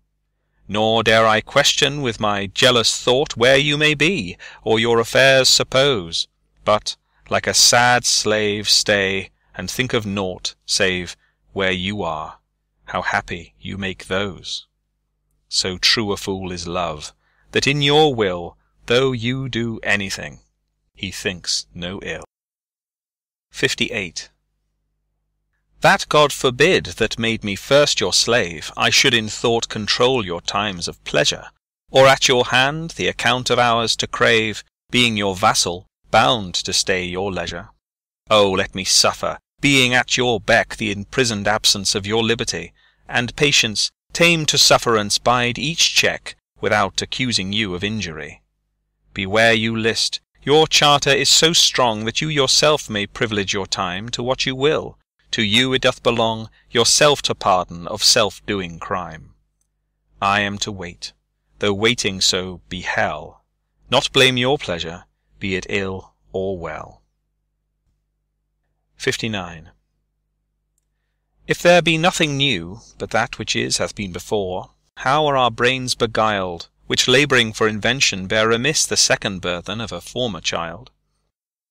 Nor dare I question with my jealous thought where you may be, or your affairs suppose, but, like a sad slave, stay, and think of naught, save where you are, how happy you make those. So true a fool is love, that in your will, though you do anything, he thinks no ill. 58. That God forbid that made me first your slave, I should in thought control your times of pleasure, or at your hand the account of hours to crave, being your vassal, bound to stay your leisure. Oh, let me suffer, being at your beck, the imprisoned absence of your liberty, and patience, tame to sufferance, bide each check, without accusing you of injury. Beware you list, your charter is so strong that you yourself may privilege your time to what you will. To you it doth belong, yourself to pardon of self-doing crime. I am to wait, though waiting so be hell, not blame your pleasure, be it ill or well. 59. If there be nothing new, but that which is hath been before, how are our brains beguiled, which labouring for invention bear amiss the second burthen of a former child?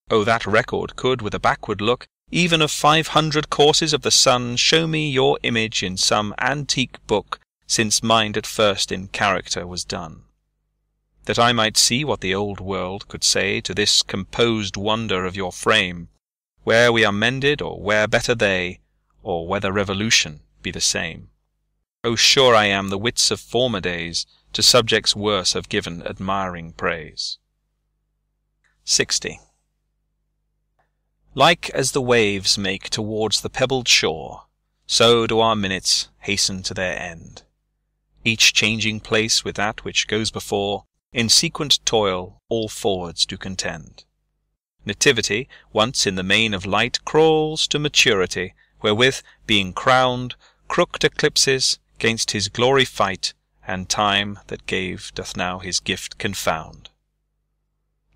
O that record could, with a backward look, even of 500 courses of the sun, show me your image in some antique book, since mind at first in character was done, that I might see what the old world could say to this composed wonder of your frame, where we are mended, or where better they, or whether revolution be the same. O sure I am the wits of former days to subjects worse have given admiring praise. 60. Like as the waves make towards the pebbled shore, so do our minutes hasten to their end, each changing place with that which goes before, in sequent toil all forwards do contend. Nativity, once in the main of light, crawls to maturity, wherewith, being crowned, crooked eclipses 'gainst his glory fight, and time that gave doth now his gift confound.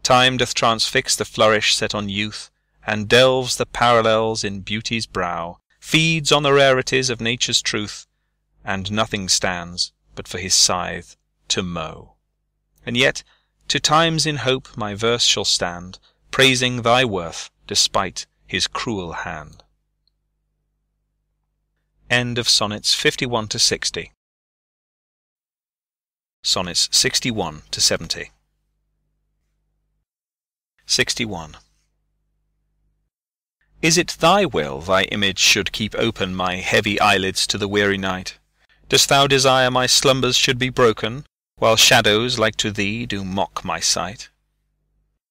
Time doth transfix the flourish set on youth, and delves the parallels in beauty's brow, feeds on the rarities of nature's truth, and nothing stands but for his scythe to mow. And yet to times in hope my verse shall stand, praising thy worth despite his cruel hand. End of Sonnets 51 to 60. Sonnets 61 to 70. 61. Is it thy will thy image should keep open my heavy eyelids to the weary night? Dost thou desire my slumbers should be broken, while shadows like to thee do mock my sight?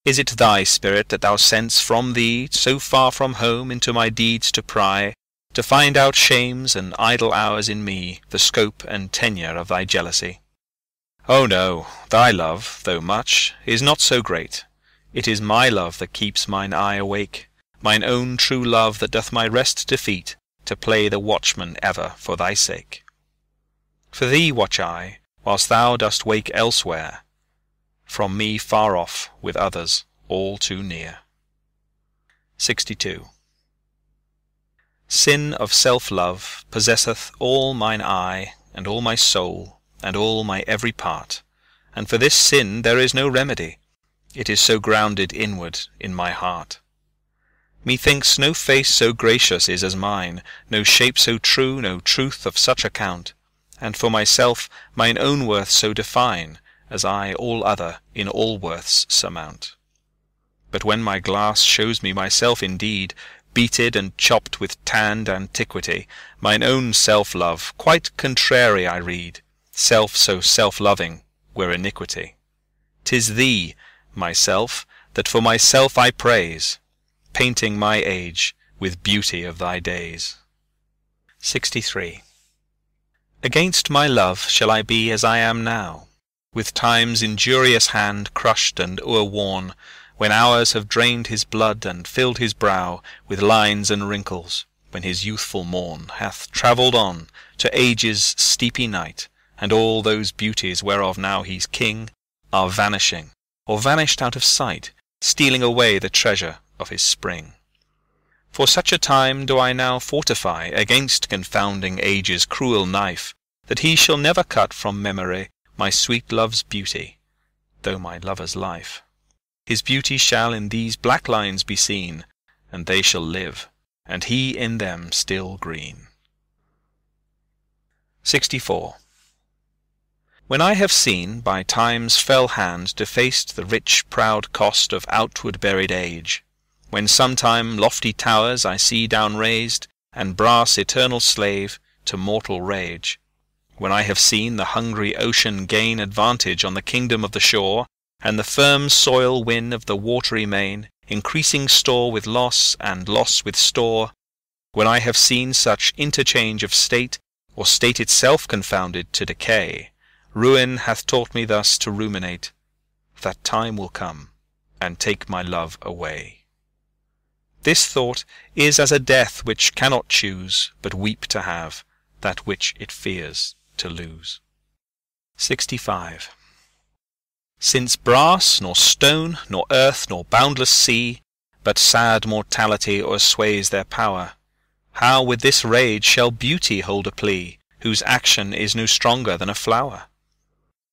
Is it thy spirit that thou send'st from thee so far from home into my deeds to pry, to find out shames and idle hours in me, the scope and tenure of thy jealousy? Oh no, thy love, though much, is not so great. It is my love that keeps mine eye awake, mine own true love that doth my rest defeat, to play the watchman ever for thy sake. For thee watch I, whilst thou dost wake elsewhere, from me far off, with others all too near. 62. Sin of self-love possesseth all mine eye, and all my soul, and all my every part, and for this sin there is no remedy, it is so grounded inward in my heart. Methinks no face so gracious is as mine, no shape so true, no truth of such account, and for myself mine own worth so define, as I all other in all worths surmount. But when my glass shows me myself indeed, beated and chopped with tanned antiquity, mine own self-love quite contrary I read, self so self-loving were iniquity. 'Tis thee, myself, that for myself I praise, painting my age with beauty of thy days. 63. Against my love shall I be as I am now, with time's injurious hand crushed and o'erworn, when hours have drained his blood and filled his brow with lines and wrinkles, when his youthful morn hath travelled on to age's steepy night, and all those beauties whereof now he's king are vanishing, or vanished out of sight, stealing away the treasure of his spring. For such a time do I now fortify against confounding age's cruel knife, that he shall never cut from memory my sweet love's beauty, though my lover's life. His beauty shall in these black lines be seen, and they shall live, and he in them still green. 64. When I have seen by time's fell hand defaced the rich proud cost of outward buried age, when sometime lofty towers I see down raised, and brass eternal slave to mortal rage, when I have seen the hungry ocean gain advantage on the kingdom of the shore, and the firm soil win of the watery main, increasing store with loss, and loss with store, when I have seen such interchange of state, or state itself confounded to decay, ruin hath taught me thus to ruminate, that time will come, and take my love away. This thought is as a death which cannot choose, but weep to have, that which it fears to lose. 65. Since brass, nor stone, nor earth, nor boundless sea, but sad mortality o'ersways their power, how with this rage shall beauty hold a plea, whose action is no stronger than a flower?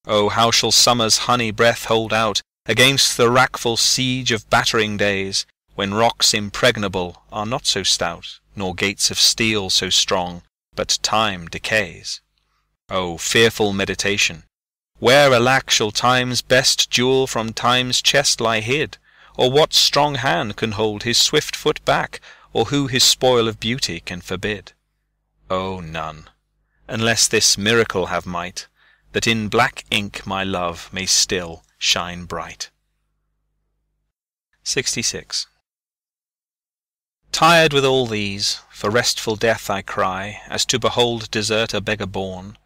Oh, how shall summer's honey breath hold out against the wrackful siege of battering days, when rocks impregnable are not so stout, nor gates of steel so strong, but time decays? Oh, fearful meditation! Where, alack, shall time's best jewel from time's chest lie hid? Or what strong hand can hold his swift foot back, or who his spoil of beauty can forbid? Oh, none, unless this miracle have might, that in black ink my love may still shine bright. 66. Tired with all these, for restful death I cry, as to behold desert a beggar born,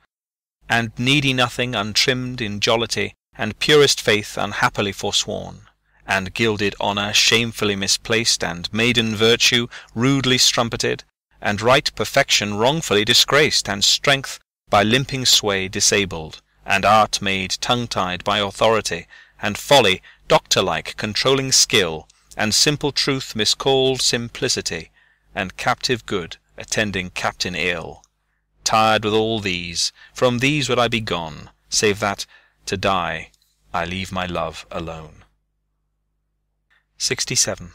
and needy nothing untrimmed in jollity, and purest faith unhappily forsworn, and gilded honour shamefully misplaced, and maiden virtue rudely strumpeted, and right perfection wrongfully disgraced, and strength by limping sway disabled, and art made tongue-tied by authority, and folly doctor-like controlling skill, and simple truth miscalled simplicity, and captive good attending captain ill. Tired with all these, from these would I be gone, save that, to die, I leave my love alone. 67.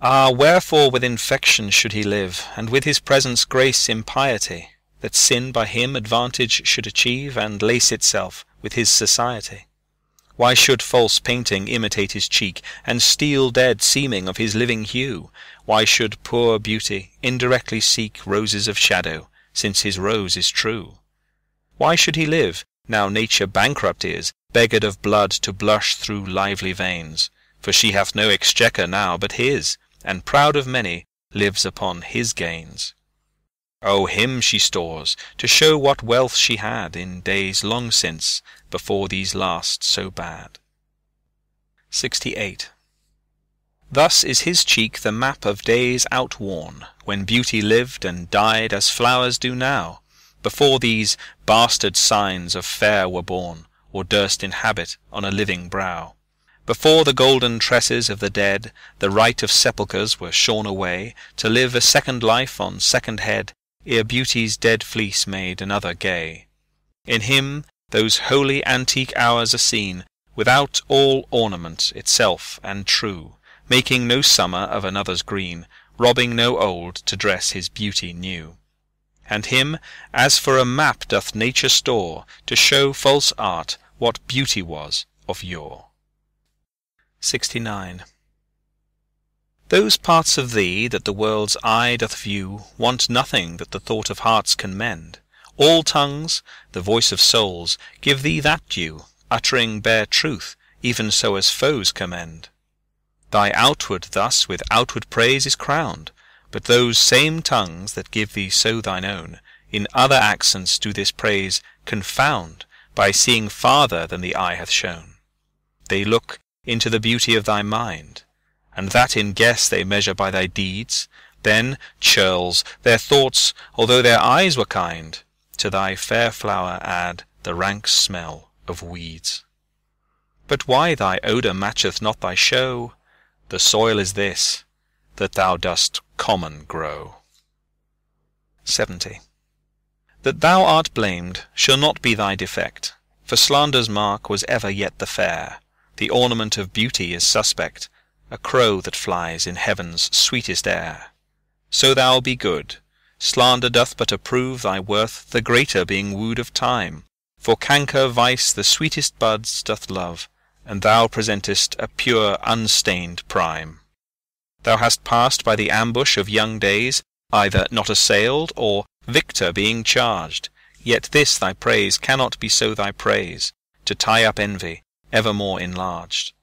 Ah, wherefore with infection should he live, and with his presence grace impiety, that sin by him advantage should achieve, and lace itself with his society? Why should false painting imitate his cheek, and steal dead seeming of his living hue? Why should poor beauty indirectly seek roses of shadow, since his rose is true? Why should he live, now nature bankrupt is, beggared of blood to blush through lively veins? For she hath no exchequer now but his, and proud of many, lives upon his gains. O him she stores, to show what wealth she had in days long since, before these last so bad. 68. Thus is his cheek the map of days outworn, when beauty lived and died as flowers do now, before these bastard signs of fair were born, or durst inhabit on a living brow. Before the golden tresses of the dead, the rite of sepulchres were shorn away, to live a second life on second head, ere beauty's dead fleece made another gay. In him those holy antique hours are seen, without all ornament itself and true, making no summer of another's green, robbing no old to dress his beauty new. And him as for a map doth nature store, to show false art what beauty was of yore. 69. Those parts of thee that the world's eye doth view want nothing that the thought of hearts can mend. All tongues, the voice of souls, give thee that due, uttering bare truth, even so as foes commend. Thy outward thus with outward praise is crowned, but those same tongues that give thee so thine own, in other accents do this praise confound, by seeing farther than the eye hath shown. They look into the beauty of thy mind, and that in guess they measure by thy deeds. Then, churls, their thoughts, although their eyes were kind, to thy fair flower add the rank smell of weeds. But why thy odour matcheth not thy show? The soil is this, that thou dost common grow. 70. That thou art blamed shall not be thy defect, for slander's mark was ever yet the fair. The ornament of beauty is suspect, a crow that flies in heaven's sweetest air. So thou be good. Slander doth but approve thy worth, the greater being wooed of time. For canker vice the sweetest buds doth love, and thou presentest a pure unstained prime. Thou hast passed by the ambush of young days, either not assailed, or victor being charged. Yet this thy praise cannot be so thy praise, to tie up envy, evermore enlarged.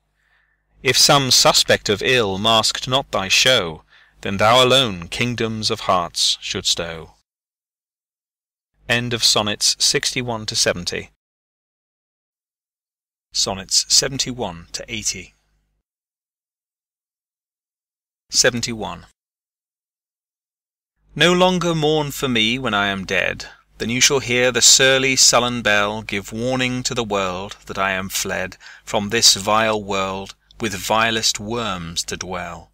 If some suspect of ill masked not thy show, then thou alone kingdoms of hearts shouldst owe. End of Sonnets 61 to 70. Sonnets 71 to 80. 71. No longer mourn for me when I am dead, then you shall hear the surly sullen bell give warning to the world that I am fled from this vile world with vilest worms to dwell.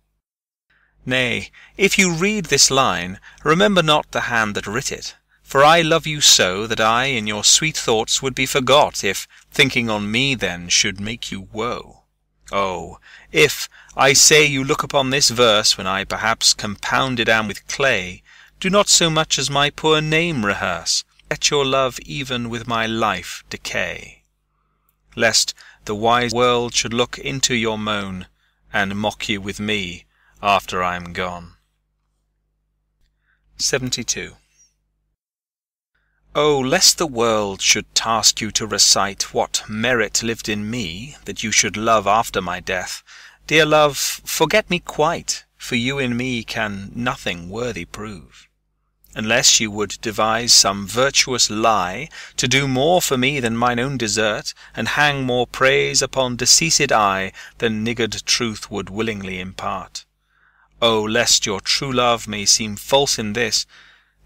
Nay, if you read this line, remember not the hand that writ it, For I love you so, that I in your sweet thoughts would be forgot, if thinking on me then should make you woe. Oh, if, I say, you look upon this verse, when I perhaps compounded am with clay, do not so much as my poor name rehearse, let your love even with my life decay. Lest the wise world should look into your moan, and mock you with me after I am gone. 72. Oh, lest the world should task you to recite what merit lived in me, that you should love after my death, dear love, forget me quite, for you in me can nothing worthy prove. Unless you would devise some virtuous lie, to do more for me than mine own desert, and hang more praise upon deceased I than niggard truth would willingly impart. Oh, lest your true love may seem false in this,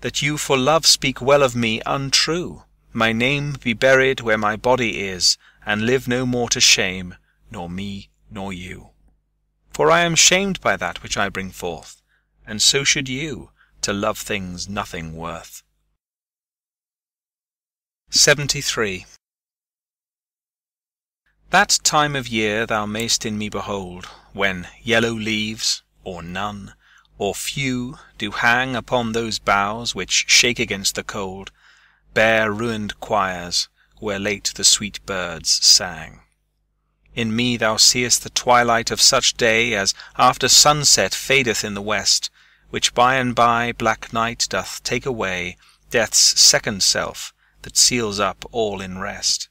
that you for love speak well of me untrue, my name be buried where my body is, and live no more to shame, nor me nor you. For I am shamed by that which I bring forth, and so should you, to love things nothing worth. 73. That time of year thou mayst in me behold, when yellow leaves, or none, or few, do hang upon those boughs which shake against the cold, bare ruined choirs, where late the sweet birds sang. In me thou seest the twilight of such day as after sunset fadeth in the west, which by and by black night doth take away, death's second self, that seals up all in rest.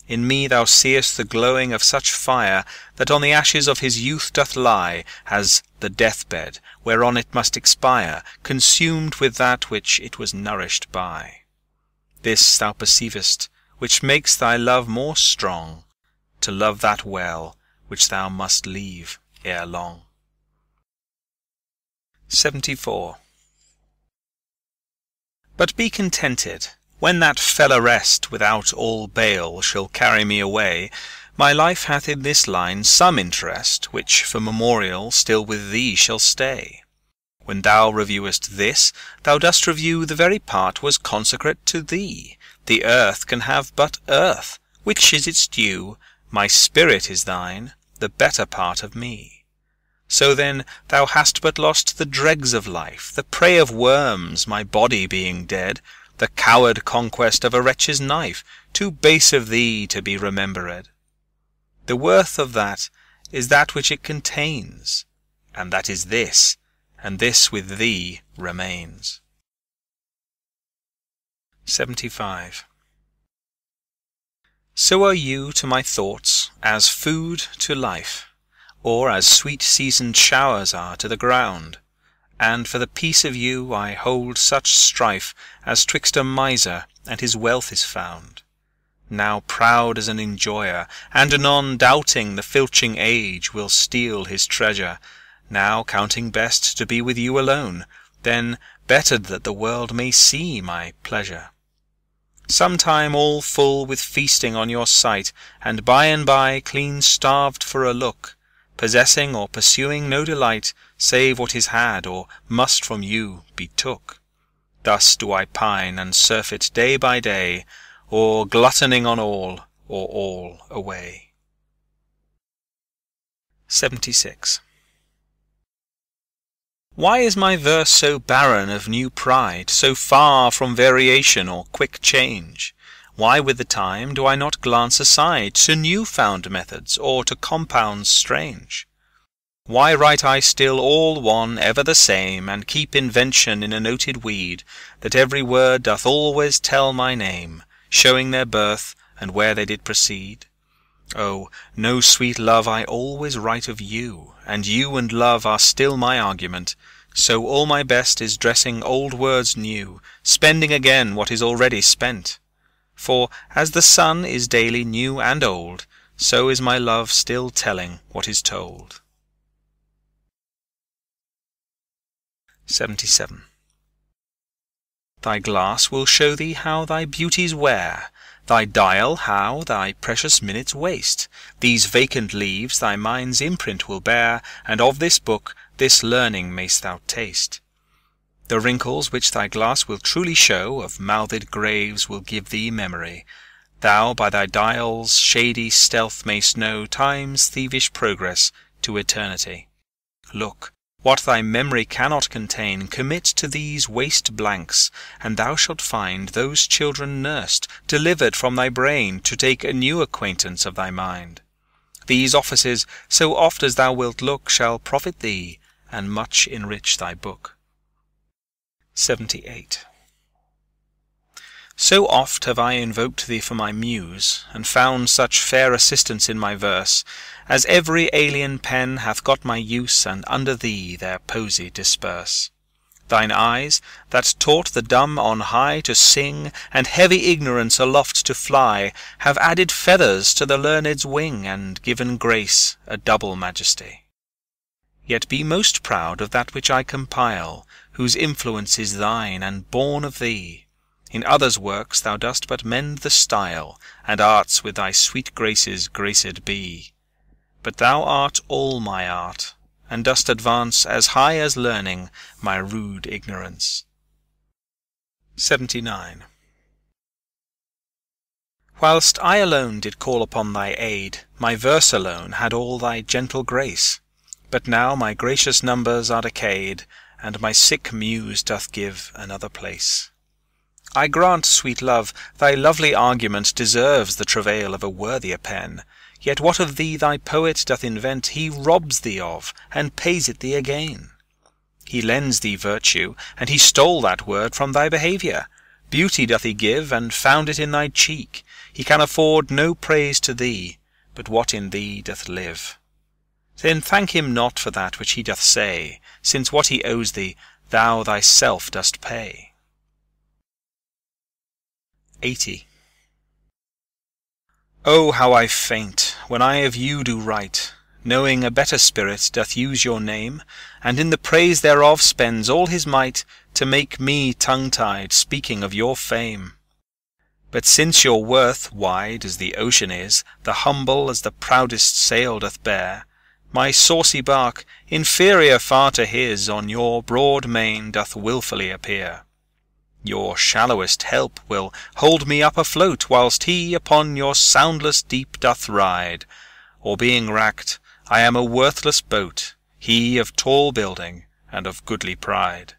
In me thou seest the glowing of such fire, that on the ashes of his youth doth lie, as the death-bed, whereon it must expire, consumed with that which it was nourished by. This thou perceivest, which makes thy love more strong, to love that well, which thou must leave ere long. 74. But be contented, when that fell arrest without all bail shall carry me away, my life hath in this line some interest, which for memorial still with thee shall stay. When thou reviewest this, thou dost review the very part was consecrate to thee. The earth can have but earth, which is its due, my spirit is thine, the better part of me. So then thou hast but lost the dregs of life, the prey of worms, my body being dead, the coward conquest of a wretch's knife, too base of thee to be remembered. The worth of that is that which it contains, and that is this, and this with thee remains. 75. So are you to my thoughts as food to life, or as sweet seasoned showers are to the ground, and for the peace of you I hold such strife as twixt a miser and his wealth is found. Now proud as an enjoyer, and anon doubting the filching age will steal his treasure, now counting best to be with you alone, then bettered that the world may see my pleasure. Sometime all full with feasting on your sight, and by clean starved for a look, possessing or pursuing no delight, save what is had or must from you be took. Thus do I pine and surfeit day by day, or gluttoning on all, or all away. 76. Why is my verse so barren of new pride, so far from variation or quick change? Why with the time do I not glance aside to new-found methods, or to compounds strange? Why write I still all one, ever the same, and keep invention in a noted weed, that every word doth always tell my name, showing their birth, and where they did proceed? Oh, no sweet love I always write of you, and you and love are still my argument, so all my best is dressing old words new, spending again what is already spent. For as the sun is daily new and old, so is my love still telling what is told. 77. Thy glass will show thee how thy beauties wear, thy dial how thy precious minutes waste. These vacant leaves thy mind's imprint will bear, and of this book this learning mayst thou taste. The wrinkles which thy glass will truly show of mouthed graves will give thee memory. Thou by thy dial's shady stealth mayst know time's thievish progress to eternity. Look, what thy memory cannot contain, commit to these waste blanks, and thou shalt find those children nursed, delivered from thy brain, to take a new acquaintance of thy mind. These offices, so oft as thou wilt look, shall profit thee, and much enrich thy book. 78. So oft have I invoked thee for my muse, and found such fair assistance in my verse, as every alien pen hath got my use, and under thee their posy disperse. Thine eyes, that taught the dumb on high to sing, and heavy ignorance aloft to fly, have added feathers to the learned's wing, and given grace a double majesty. Yet be most proud of that which I compile, whose influence is thine, and born of thee. In others' works thou dost but mend the style, and arts with thy sweet graces graced be. But thou art all my art, and dost advance as high as learning my rude ignorance. 79. Whilst I alone did call upon thy aid, my verse alone had all thy gentle grace. But now my gracious numbers are decayed, and my sick muse doth give another place. I grant, sweet love, thy lovely argument deserves the travail of a worthier pen, yet what of thee thy poet doth invent he robs thee of, and pays it thee again. He lends thee virtue, and he stole that word from thy behaviour. Beauty doth he give, and found it in thy cheek. He can afford no praise to thee, but what in thee doth live. Then thank him not for that which he doth say, since what he owes thee thou thyself dost pay. 80. Oh, how I faint, when I of you do write, knowing a better spirit doth use your name, and in the praise thereof spends all his might, to make me tongue-tied, speaking of your fame. But since your worth wide as the ocean is, the humble as the proudest sail doth bear, my saucy bark, inferior far to his, on your broad main doth wilfully appear. Your shallowest help will hold me up afloat, whilst he upon your soundless deep doth ride. Or being wracked, I am a worthless boat, he of tall building and of goodly pride.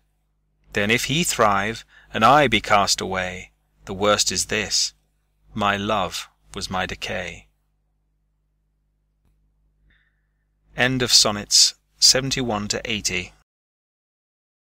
Then if he thrive, and I be cast away, the worst is this, my love was my decay. End of Sonnets 71 to 80.